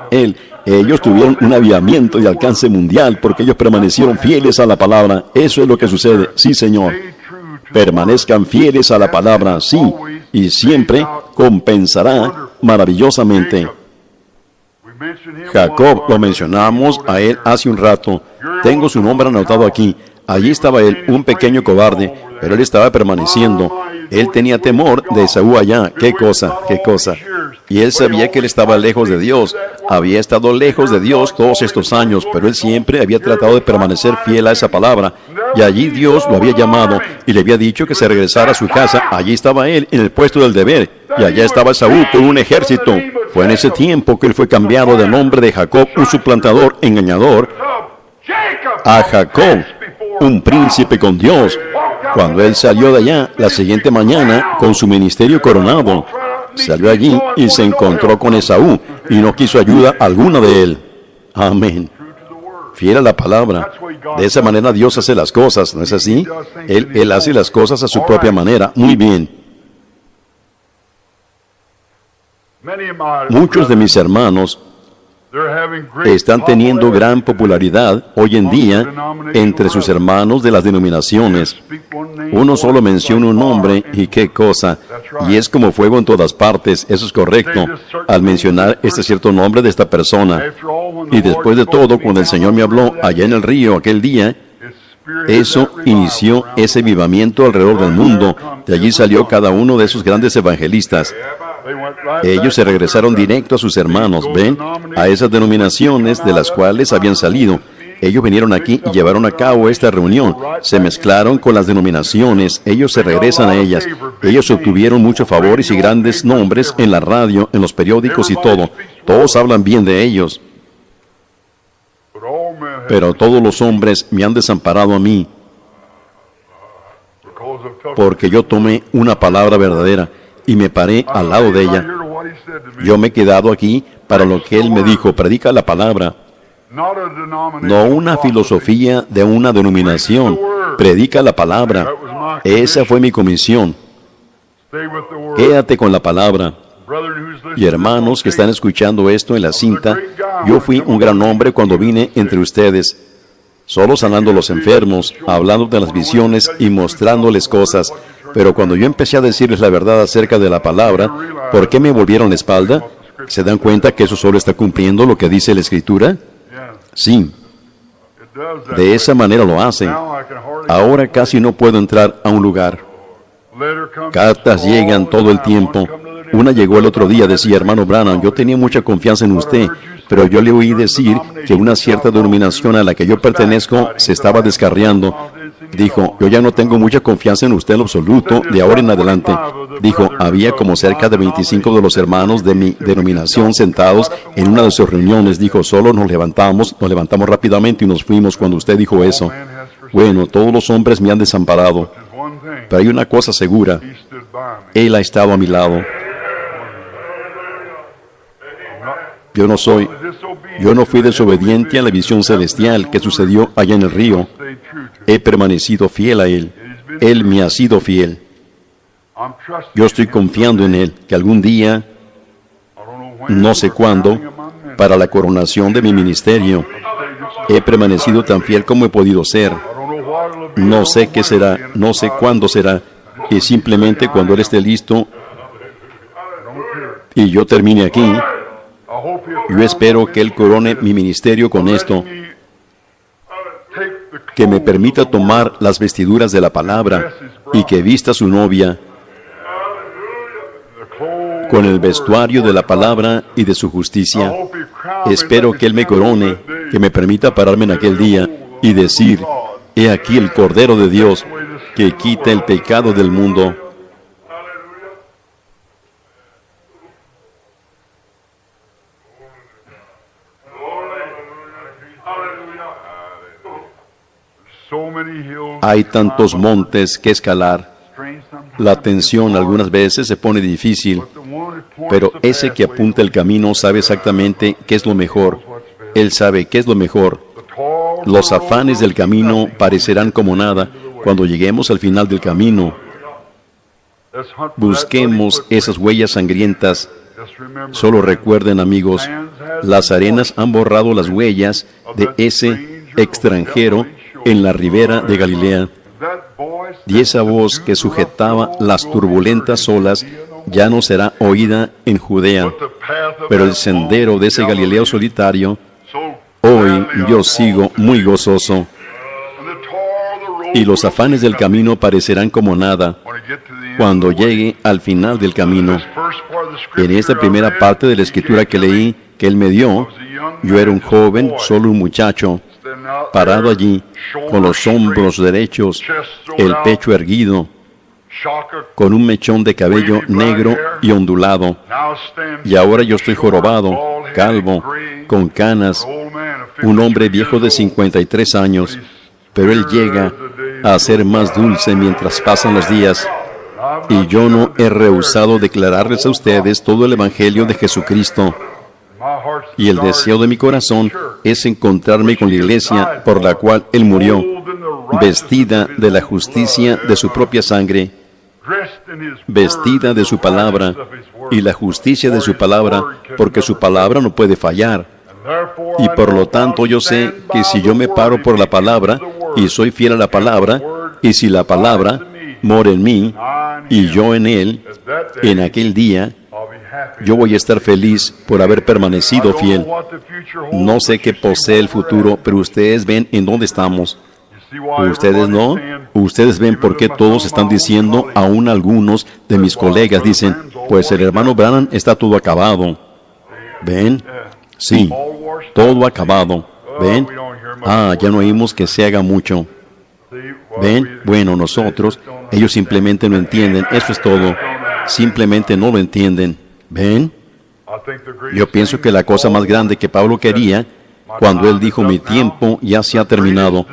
Speaker 1: Ellos tuvieron un avivamiento de alcance mundial porque ellos permanecieron fieles a la palabra. Eso es lo que sucede. Sí, Señor. Permanezcan fieles a la palabra, sí, y siempre compensará maravillosamente. Jacob, lo mencionamos a él hace un rato. Tengo su nombre anotado aquí. Allí estaba él, un pequeño cobarde, pero él estaba permaneciendo. Él tenía temor de Esaú allá. Qué cosa. Y él sabía que él estaba lejos de Dios. Había estado lejos de Dios todos estos años, pero él siempre había tratado de permanecer fiel a esa palabra. Y allí Dios lo había llamado y le había dicho que se regresara a su casa. Allí estaba él en el puesto del deber. Y allá estaba Esaú con un ejército. Fue en ese tiempo que él fue cambiado de nombre de Jacob, un suplantador, engañador, a Jacob, un príncipe con Dios. Cuando él salió de allá la siguiente mañana con su ministerio coronado, salió allí y se encontró con Esaú y no quiso ayuda alguna de él. Amén. Fiel a la palabra. De esa manera Dios hace las cosas, ¿no es así? Él hace las cosas a su propia manera. Muy bien. Muchos de mis hermanos están teniendo gran popularidad hoy en día entre sus hermanos de las denominaciones. Uno solo menciona un nombre y qué cosa, y es como fuego en todas partes. Eso es correcto, al mencionar este cierto nombre de esta persona. Y después de todo, cuando el Señor me habló allá en el río aquel día, eso inició ese avivamiento alrededor del mundo. De allí salió cada uno de esos grandes evangelistas. Ellos se regresaron directo a sus hermanos, ¿ven? A esas denominaciones de las cuales habían salido. Ellos vinieron aquí y llevaron a cabo esta reunión. Se mezclaron con las denominaciones. Ellos se regresan a ellas. Ellos obtuvieron muchos favores y grandes nombres en la radio, en los periódicos y todo. Todos hablan bien de ellos. Pero todos los hombres me han desamparado a mí, porque yo tomé una palabra verdadera y me paré al lado de ella. Yo me he quedado aquí para lo que él me dijo: predica la palabra. No una filosofía de una denominación. Predica la palabra. Esa fue mi comisión. Quédate con la palabra. Y hermanos que están escuchando esto en la cinta, yo fui un gran hombre cuando vine entre ustedes, solo sanando a los enfermos, hablando de las visiones y mostrándoles cosas. Pero cuando yo empecé a decirles la verdad acerca de la palabra, ¿por qué me volvieron la espalda? ¿Se dan cuenta que eso solo está cumpliendo lo que dice la Escritura? Sí. De esa manera lo hacen. Ahora casi no puedo entrar a un lugar. Cartas llegan todo el tiempo. Una llegó el otro día, decía: hermano Branham, yo tenía mucha confianza en usted, pero yo le oí decir que una cierta denominación a la que yo pertenezco se estaba descarriando. Dijo, yo ya no tengo mucha confianza en usted en lo absoluto, de ahora en adelante. Dijo, había como cerca de 25 de los hermanos de mi denominación sentados en una de sus reuniones. Dijo, solo nos levantamos rápidamente y nos fuimos cuando usted dijo eso. Bueno, todos los hombres me han desamparado, pero hay una cosa segura, Él ha estado a mi lado. Yo no fui desobediente a la visión celestial que sucedió allá en el río. He permanecido fiel a Él. Él me ha sido fiel. Yo estoy confiando en Él, que algún día, no sé cuándo, para la coronación de mi ministerio, he permanecido tan fiel como he podido ser. No sé qué será, no sé cuándo será, y simplemente cuando Él esté listo y yo termine aquí, yo espero que Él corone mi ministerio con esto, que me permita tomar las vestiduras de la palabra y que vista a su novia con el vestuario de la palabra y de su justicia. Espero que Él me corone, que me permita pararme en aquel día y decir, he aquí el Cordero de Dios que quita el pecado del mundo. Hay tantos montes que escalar. La tensión algunas veces se pone difícil, pero ese que apunta el camino sabe exactamente qué es lo mejor. Él sabe qué es lo mejor. Los afanes del camino parecerán como nada cuando lleguemos al final del camino. Busquemos esas huellas sangrientas. Solo recuerden, amigos, las arenas han borrado las huellas de ese extranjero en la ribera de Galilea. Y esa voz que sujetaba las turbulentas olas ya no será oída en Judea, pero el sendero de ese Galileo solitario, hoy yo sigo muy gozoso. Y los afanes del camino parecerán como nada cuando llegue al final del camino. En esta primera parte de la escritura que leí, que Él me dio, yo era un joven, solo un muchacho, parado allí, con los hombros derechos, el pecho erguido, con un mechón de cabello negro y ondulado. Y ahora yo estoy jorobado, calvo, con canas, un hombre viejo de 53 años, pero Él llega a ser más dulce mientras pasan los días. Y yo no he rehusado declararles a ustedes todo el Evangelio de Jesucristo. Y el deseo de mi corazón es encontrarme con la iglesia por la cual Él murió, vestida de la justicia de su propia sangre, vestida de su palabra y la justicia de su palabra, porque su palabra no puede fallar. Y por lo tanto yo sé que si yo me paro por la palabra y soy fiel a la palabra, y si la palabra mora en mí y yo en Él, en aquel día yo voy a estar feliz por haber permanecido fiel. No sé qué posee el futuro, pero ustedes ven en dónde estamos. Ustedes no. Ustedes ven por qué todos están diciendo, aún algunos de mis colegas dicen, pues el hermano Branham está todo acabado. ¿Ven? Sí, todo acabado. ¿Ven? Ya no oímos que se haga mucho. ¿Ven? Bueno, nosotros, ellos simplemente no entienden. Eso es todo. Simplemente no lo entienden. ¿Ven? Yo pienso que la cosa más grande que Pablo quería, cuando él dijo, mi tiempo ya se ha terminado,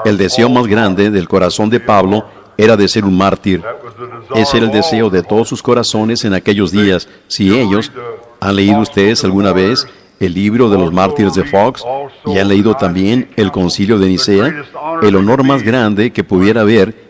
Speaker 1: el deseo más grande del corazón de Pablo era de ser un mártir. Ese era el deseo de todos sus corazones en aquellos días. Si ellos han leído ustedes alguna vez el libro de los mártires de Fox y han leído también el Concilio de Nicea, el honor más grande que pudiera haber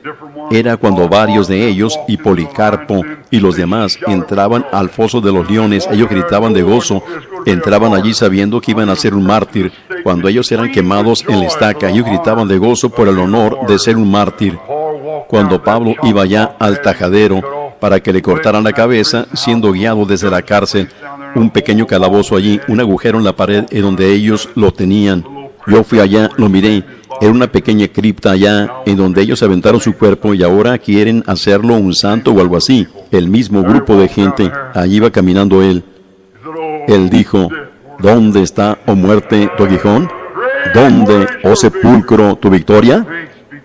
Speaker 1: era cuando varios de ellos, y Policarpo y los demás, entraban al foso de los leones. Ellos gritaban de gozo, entraban allí sabiendo que iban a ser un mártir. Cuando ellos eran quemados en la estaca, ellos gritaban de gozo por el honor de ser un mártir. Cuando Pablo iba ya al tajadero para que le cortaran la cabeza, siendo guiado desde la cárcel, un pequeño calabozo allí, un agujero en la pared en donde ellos lo tenían. Yo fui allá, lo miré. Era una pequeña cripta allá en donde ellos aventaron su cuerpo y ahora quieren hacerlo un santo o algo así. El mismo grupo de gente, allí iba caminando él. Él dijo, ¿dónde está, oh muerte, tu aguijón? ¿Dónde, oh sepulcro, tu victoria?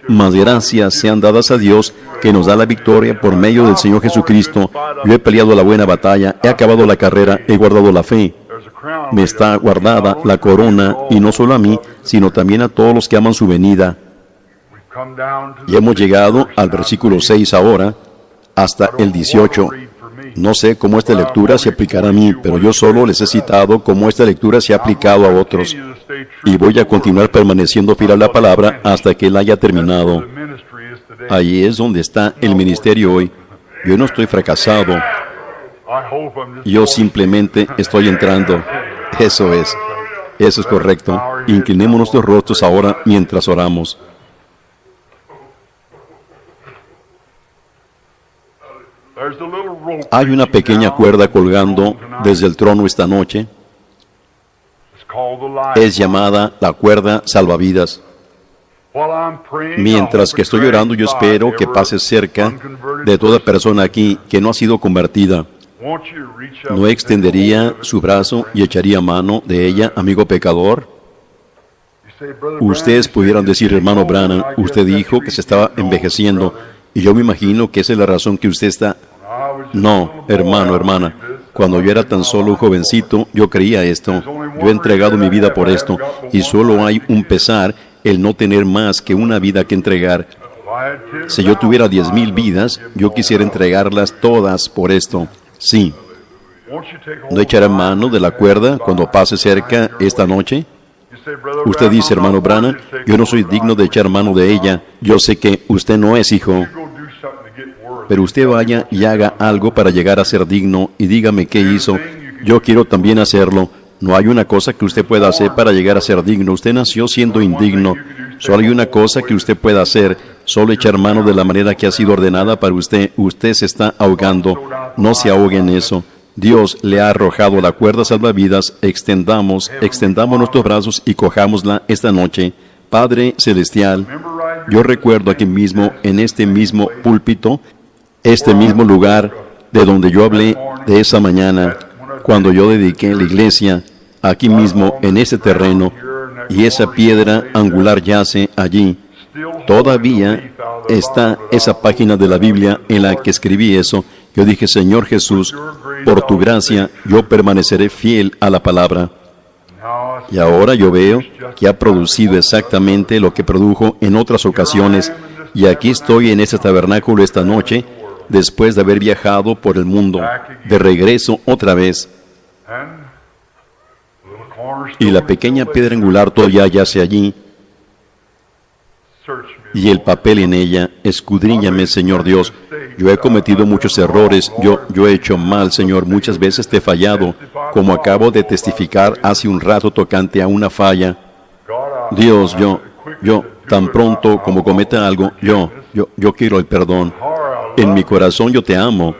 Speaker 1: Mas gracias sean dadas a Dios, que nos da la victoria por medio del Señor Jesucristo. Yo he peleado la buena batalla, he acabado la carrera, he guardado la fe. Me está guardada la corona, y no solo a mí, sino también a todos los que aman su venida. Y hemos llegado al versículo 6 ahora, hasta el 18. No sé cómo esta lectura se aplicará a mí, pero yo solo les he citado cómo esta lectura se ha aplicado a otros. Y voy a continuar permaneciendo fiel a la palabra hasta que él haya terminado. Ahí es donde está el ministerio hoy. Yo no estoy fracasado. Yo simplemente estoy entrando. Eso es correcto. Inclinemos nuestros rostros ahora mientras oramos. Hay una pequeña cuerda colgando desde el trono esta noche. Es llamada la cuerda salvavidas. Mientras que estoy orando, yo espero que pase cerca de toda persona aquí que no ha sido convertida. ¿No extendería su brazo y echaría mano de ella, amigo pecador? Ustedes pudieran decir, hermano Branham, usted dijo que se estaba envejeciendo, y yo me imagino que esa es la razón que usted está... No, hermano, hermana, cuando yo era tan solo un jovencito, yo creía esto. Yo he entregado mi vida por esto, y solo hay un pesar, el no tener más que una vida que entregar. Si yo tuviera 10,000 vidas, yo quisiera entregarlas todas por esto. Sí. ¿No echará mano de la cuerda cuando pase cerca esta noche? Usted dice, hermano Branham, yo no soy digno de echar mano de ella. Yo sé que usted no es hijo. Pero usted vaya y haga algo para llegar a ser digno y dígame qué hizo. Yo quiero también hacerlo. No hay una cosa que usted pueda hacer para llegar a ser digno. Usted nació siendo indigno. Solo hay una cosa que usted pueda hacer. Solo echar mano de la manera que ha sido ordenada para usted. Usted se está ahogando. No se ahogue en eso. Dios le ha arrojado la cuerda salvavidas. Extendamos nuestros brazos y cojámosla esta noche. Padre Celestial, yo recuerdo aquí mismo, en este mismo púlpito, este mismo lugar de donde yo hablé de esa mañana, cuando yo dediqué la iglesia, aquí mismo en ese terreno, y esa piedra angular yace allí. Todavía está esa página de la Biblia en la que escribí eso. Yo dije, Señor Jesús, por tu gracia yo permaneceré fiel a la palabra. Y ahora yo veo que ha producido exactamente lo que produjo en otras ocasiones, y aquí estoy en ese tabernáculo esta noche, después de haber viajado por el mundo, de regreso otra vez. Y la pequeña piedra angular todavía yace allí, y el papel en ella. Escudriñame, Señor Dios. Yo he cometido muchos errores, yo he hecho mal, Señor, muchas veces te he fallado, como acabo de testificar hace un rato tocante a una falla. Dios, yo, tan pronto como cometa algo, yo quiero el perdón. En mi corazón yo te amo.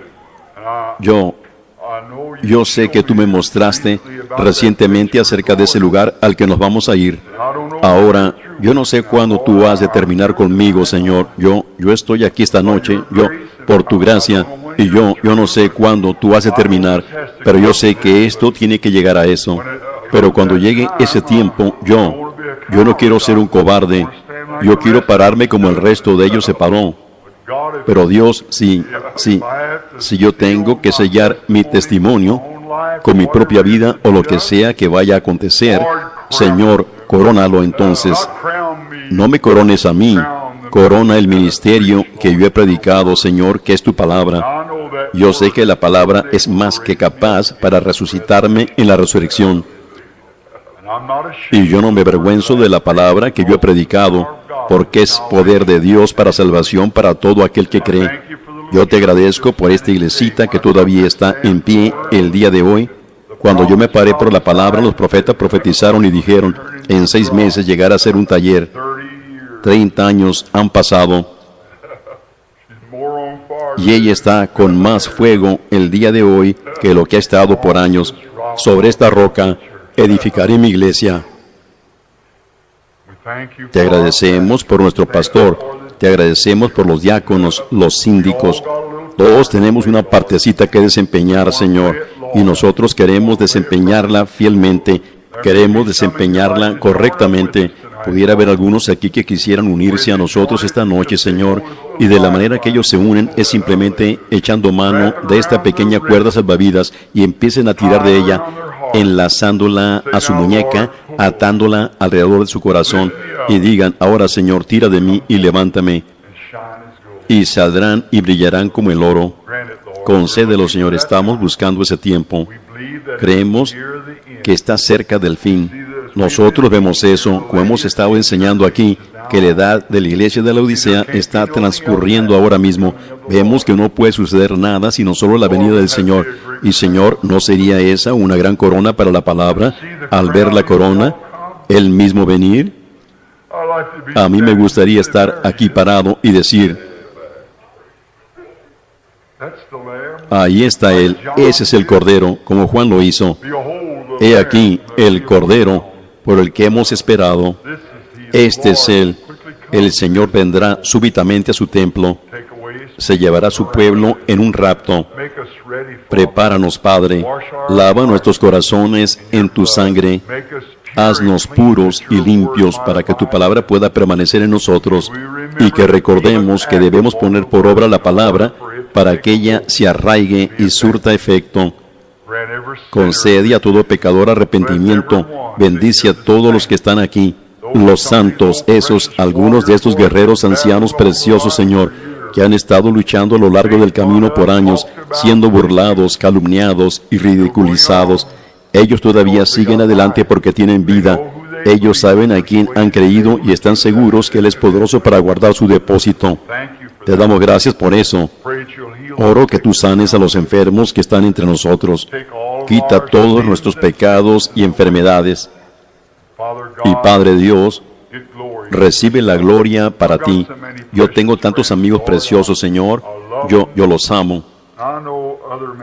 Speaker 1: Yo sé que tú me mostraste recientemente acerca de ese lugar al que nos vamos a ir. Ahora, yo no sé cuándo tú has de terminar conmigo, Señor. Yo estoy aquí esta noche, por tu gracia, y yo no sé cuándo tú has de terminar, pero yo sé que esto tiene que llegar a eso. Pero cuando llegue ese tiempo, yo no quiero ser un cobarde. Yo quiero pararme como el resto de ellos se paró. Pero Dios, si yo tengo que sellar mi testimonio con mi propia vida o lo que sea que vaya a acontecer, Señor, corónalo entonces. No me corones a mí, corona el ministerio que yo he predicado, Señor, que es tu palabra. Yo sé que la palabra es más que capaz para resucitarme en la resurrección. Y yo no me avergüenzo de la palabra que yo he predicado, porque es poder de Dios para salvación para todo aquel que cree. Yo te agradezco por esta iglesita que todavía está en pie el día de hoy. Cuando yo me paré por la palabra, los profetas profetizaron y dijeron, en 6 meses llegará a ser un taller. 30 años han pasado. Y ella está con más fuego el día de hoy que lo que ha estado por años. Sobre esta roca edificaré mi iglesia. Te agradecemos por nuestro pastor, te agradecemos por los diáconos, los síndicos. Todos tenemos una partecita que desempeñar, Señor, y nosotros queremos desempeñarla fielmente, queremos desempeñarla correctamente. Pudiera haber algunos aquí que quisieran unirse a nosotros esta noche, Señor, y de la manera que ellos se unen es simplemente echando mano de esta pequeña cuerda salvavidas y empiecen a tirar de ella, enlazándola a su muñeca, atándola alrededor de su corazón, y digan: ahora, Señor, tira de mí y levántame, y saldrán y brillarán como el oro. Concédelo, Señor, estamos buscando ese tiempo. Creemos que está cerca del fin. Nosotros vemos eso, como hemos estado enseñando aquí, que la edad de la iglesia de la Odisea está transcurriendo ahora mismo. Vemos que no puede suceder nada sino solo la venida del Señor. Y Señor, ¿no sería esa una gran corona para la palabra? Al ver la corona, el mismo venir. A mí me gustaría estar aquí parado y decir: ahí está Él, ese es el Cordero, como Juan lo hizo. He aquí el Cordero por el que hemos esperado. Este es Él. El Señor vendrá súbitamente a su templo. Se llevará a su pueblo en un rapto. Prepáranos, Padre. Lava nuestros corazones en tu sangre. Haznos puros y limpios para que tu palabra pueda permanecer en nosotros y que recordemos que debemos poner por obra la palabra para que ella se arraigue y surta efecto. Concede a todo pecador arrepentimiento. Bendice a todos los que están aquí, los santos, algunos de estos guerreros ancianos preciosos, Señor, que han estado luchando a lo largo del camino por años, siendo burlados, calumniados y ridiculizados. Ellos todavía siguen adelante porque tienen vida. Ellos saben a quién han creído y están seguros que Él es poderoso para guardar su depósito. Te damos gracias por eso. Oro que tú sanes a los enfermos que están entre nosotros. Quita todos nuestros pecados y enfermedades. Y Padre Dios, recibe la gloria para ti. Yo tengo tantos amigos preciosos, Señor. Yo los amo.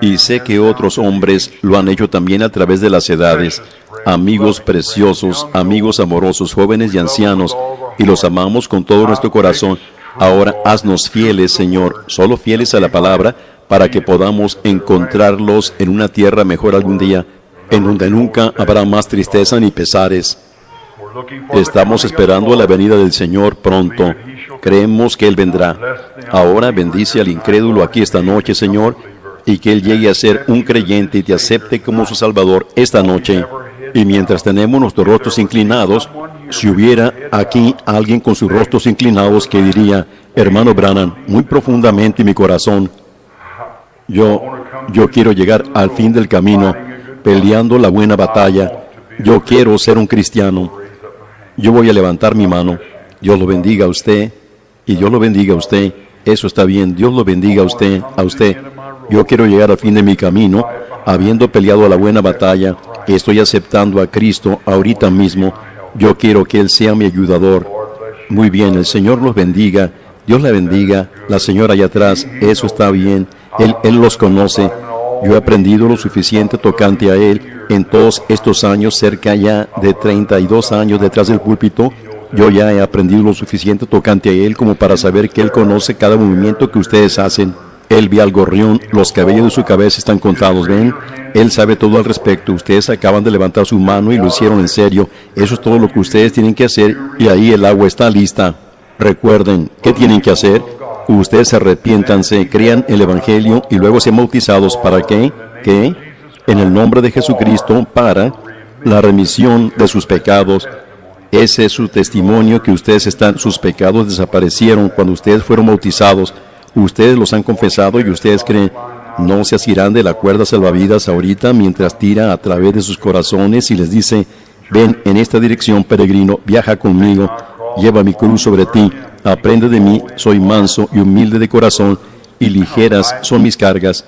Speaker 1: Y sé que otros hombres lo han hecho también a través de las edades. Amigos preciosos, amigos amorosos, jóvenes y ancianos, y los amamos con todo nuestro corazón. Ahora haznos fieles, Señor, solo fieles a la palabra, para que podamos encontrarlos en una tierra mejor algún día, en donde nunca habrá más tristeza ni pesares. Estamos esperando la venida del Señor pronto. Creemos que Él vendrá. Ahora bendice al incrédulo aquí esta noche, Señor, y que Él llegue a ser un creyente y te acepte como su Salvador esta noche. Y mientras tenemos nuestros rostros inclinados, si hubiera aquí alguien con sus rostros inclinados que diría: hermano Branham, muy profundamente en mi corazón, yo quiero llegar al fin del camino, peleando la buena batalla. Yo quiero ser un cristiano. Yo voy a levantar mi mano. Dios lo bendiga a usted, y Dios lo bendiga a usted. Eso está bien. Dios lo bendiga a usted, a usted. Yo quiero llegar al fin de mi camino, habiendo peleado la buena batalla. Estoy aceptando a Cristo ahorita mismo. Yo quiero que Él sea mi ayudador. Muy bien, el Señor los bendiga. Dios la bendiga. La señora allá atrás, eso está bien. Él los conoce. Yo he aprendido lo suficiente tocante a Él en todos estos años, cerca ya de 32 años detrás del púlpito. Yo ya he aprendido lo suficiente tocante a Él como para saber que Él conoce cada movimiento que ustedes hacen. Él ve al gorrión, los cabellos de su cabeza están contados, ¿ven? Él sabe todo al respecto. Ustedes acaban de levantar su mano y lo hicieron en serio. Eso es todo lo que ustedes tienen que hacer, y ahí el agua está lista. Recuerden, ¿qué tienen que hacer? Ustedes arrepiéntanse, crean el Evangelio y luego sean bautizados. ¿Para qué? ¿Qué? En el nombre de Jesucristo, para la remisión de sus pecados. Ese es su testimonio, que sus pecados desaparecieron cuando ustedes fueron bautizados. Ustedes los han confesado y ustedes creen. No se asirán de la cuerda salvavidas ahorita mientras tira a través de sus corazones y les dice: ven en esta dirección, peregrino, viaja conmigo, lleva mi cruz sobre ti, aprende de mí, soy manso y humilde de corazón, y ligeras son mis cargas.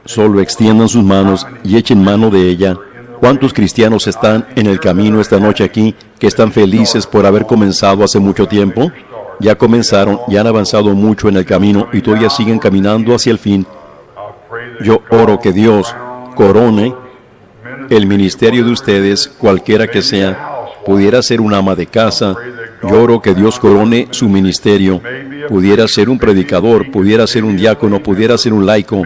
Speaker 1: Solo extiendan sus manos y echen mano de ella. ¿Cuántos cristianos están en el camino esta noche aquí que están felices por haber comenzado hace mucho tiempo? Ya comenzaron, ya han avanzado mucho en el camino y todavía siguen caminando hacia el fin. Yo oro que Dios corone el ministerio de ustedes, cualquiera que sea. Pudiera ser una ama de casa. Yo oro que Dios corone su ministerio. Pudiera ser un predicador, pudiera ser un diácono, pudiera ser un laico,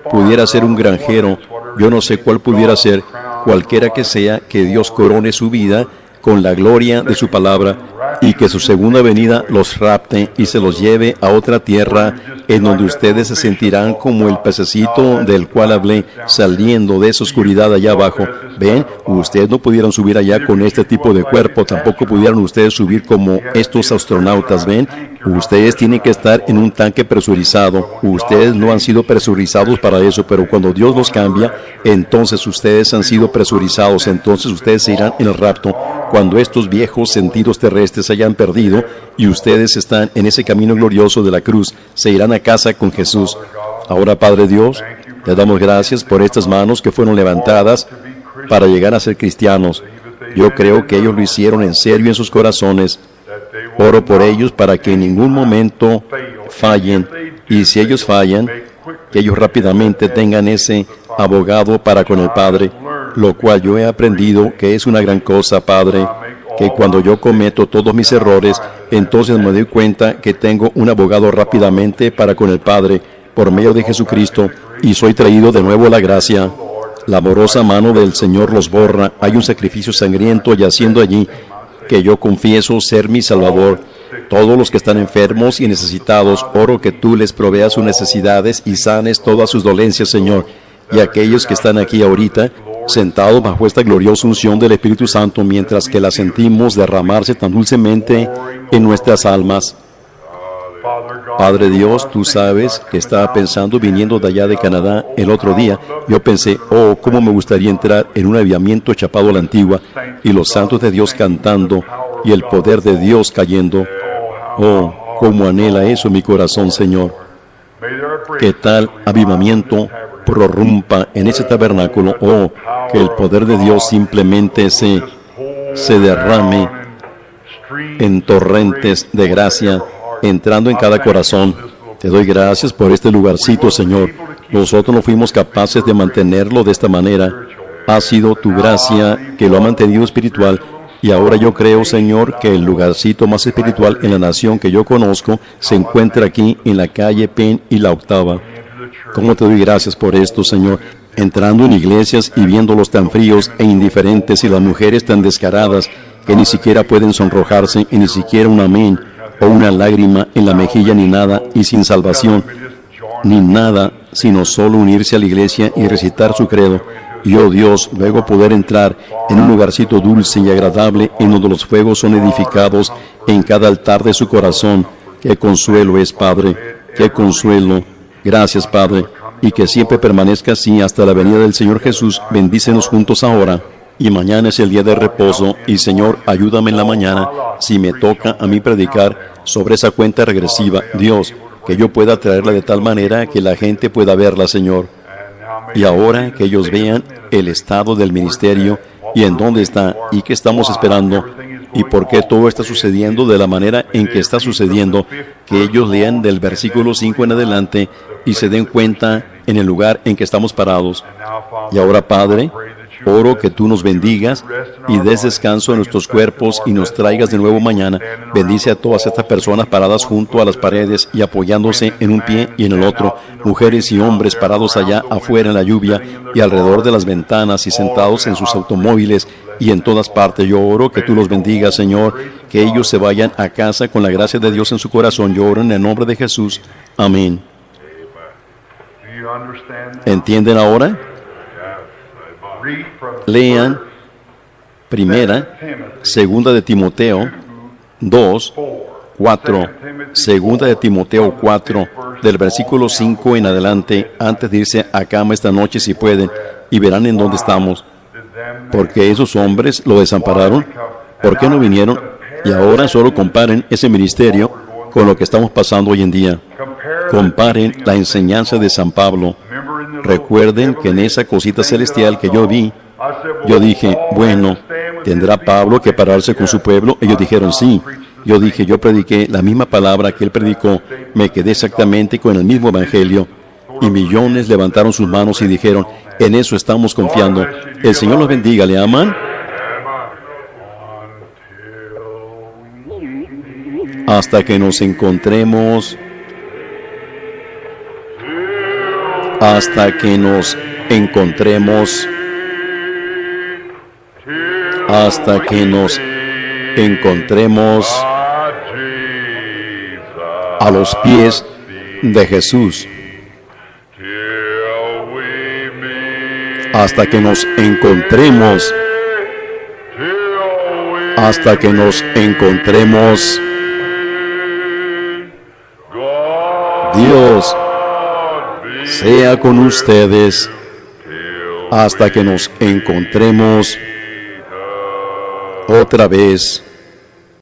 Speaker 1: pudiera ser un granjero. Yo no sé cuál pudiera ser. cualquiera que sea, que Dios corone su vida con la gloria de su palabra, y que su segunda venida los rapte y se los lleve a otra tierra, en donde ustedes se sentirán como el pececito del cual hablé, saliendo de esa oscuridad allá abajo. Ven, ustedes no pudieron subir allá con este tipo de cuerpo, tampoco pudieron ustedes subir como estos astronautas. Ven, ustedes tienen que estar en un tanque presurizado. Ustedes no han sido presurizados para eso, pero cuando Dios los cambia, entonces ustedes han sido presurizados, entonces ustedes se irán en el rapto. Cuando estos viejos sentidos terrestres se hayan perdido y ustedes están en ese camino glorioso de la cruz, se irán a casa con Jesús. Ahora, Padre Dios, te damos gracias por estas manos que fueron levantadas para llegar a ser cristianos. Yo creo que ellos lo hicieron en serio en sus corazones. Oro por ellos para que en ningún momento fallen, y si ellos fallan, que ellos rápidamente tengan ese abogado para con el Padre, lo cual yo he aprendido que es una gran cosa, Padre, que cuando yo cometo todos mis errores, entonces me doy cuenta que tengo un abogado rápidamente para con el Padre, por medio de Jesucristo, y soy traído de nuevo a la gracia. La amorosa mano del Señor los borra. Hay un sacrificio sangriento yaciendo allí, que yo confieso ser mi Salvador. Todos los que están enfermos y necesitados, oro que tú les proveas sus necesidades y sanes todas sus dolencias, Señor. Y aquellos que están aquí ahorita, sentados bajo esta gloriosa unción del Espíritu Santo, mientras que la sentimos derramarse tan dulcemente en nuestras almas. Padre Dios, tú sabes que estaba pensando viniendo de allá de Canadá el otro día. Yo pensé, oh, cómo me gustaría entrar en un avivamiento chapado a la antigua, y los santos de Dios cantando, y el poder de Dios cayendo. Oh, cómo anhela eso mi corazón, Señor. Que tal avivamiento prorrumpa en ese tabernáculo. Oh, que el poder de Dios simplemente se derrame en torrentes de gracia, entrando en cada corazón. Te doy gracias por este lugarcito, Señor. Nosotros no fuimos capaces de mantenerlo de esta manera. Ha sido tu gracia que lo ha mantenido espiritual. Y ahora yo creo, Señor, que el lugarcito más espiritual en la nación que yo conozco se encuentra aquí en la calle Penn y la Octava. ¿Cómo te doy gracias por esto, Señor? Entrando en iglesias y viéndolos tan fríos e indiferentes, y las mujeres tan descaradas que ni siquiera pueden sonrojarse, y ni siquiera un amén o una lágrima en la mejilla, ni nada, y sin salvación, ni nada, sino solo unirse a la iglesia y recitar su credo. Y, oh Dios, luego poder entrar en un lugarcito dulce y agradable, en donde los fuegos son edificados en cada altar de su corazón. ¡Qué consuelo es, Padre! ¡Qué consuelo! Gracias, Padre, y que siempre permanezca así hasta la venida del Señor Jesús. Bendícenos juntos ahora. Y mañana es el día de reposo, y Señor, ayúdame en la mañana, si me toca a mí predicar sobre esa cuenta regresiva, Dios, que yo pueda traerla de tal manera que la gente pueda verla, Señor. Y ahora que ellos vean el estado del ministerio y en dónde está y qué estamos esperando y por qué todo está sucediendo de la manera en que está sucediendo, que ellos lean del versículo 5 en adelante y se den cuenta en el lugar en que estamos parados. Y ahora, Padre, oro que tú nos bendigas y des descanso a nuestros cuerpos y nos traigas de nuevo mañana. Bendice a todas estas personas paradas junto a las paredes y apoyándose en un pie y en el otro, mujeres y hombres parados allá afuera en la lluvia y alrededor de las ventanas y sentados en sus automóviles y en todas partes. Yo oro que tú los bendigas, Señor, que ellos se vayan a casa con la gracia de Dios en su corazón. Yo oro en el nombre de Jesús. Amén. ¿Entienden ahora? Lean segunda de Timoteo 2, 4, segunda de Timoteo 4, del versículo 5 en adelante, antes de irse a cama esta noche si pueden, y verán en dónde estamos. Porque esos hombres lo desampararon, ¿por qué no vinieron? Y ahora solo comparen ese ministerio con lo que estamos pasando hoy en día. Comparen la enseñanza de San Pablo. Recuerden que en esa cosita celestial que yo vi, yo dije, bueno, ¿tendrá Pablo que pararse con su pueblo? Ellos dijeron, sí. Yo dije, yo prediqué la misma palabra que él predicó, me quedé exactamente con el mismo evangelio. Y millones levantaron sus manos y dijeron, en eso estamos confiando. El Señor los bendiga, ¿le aman? Hasta que nos encontremos. Hasta que nos encontremos hasta que nos encontremos a los pies de Jesús, hasta que nos encontremos, hasta que nos encontremos. Dios sea con ustedes hasta que nos encontremos otra vez.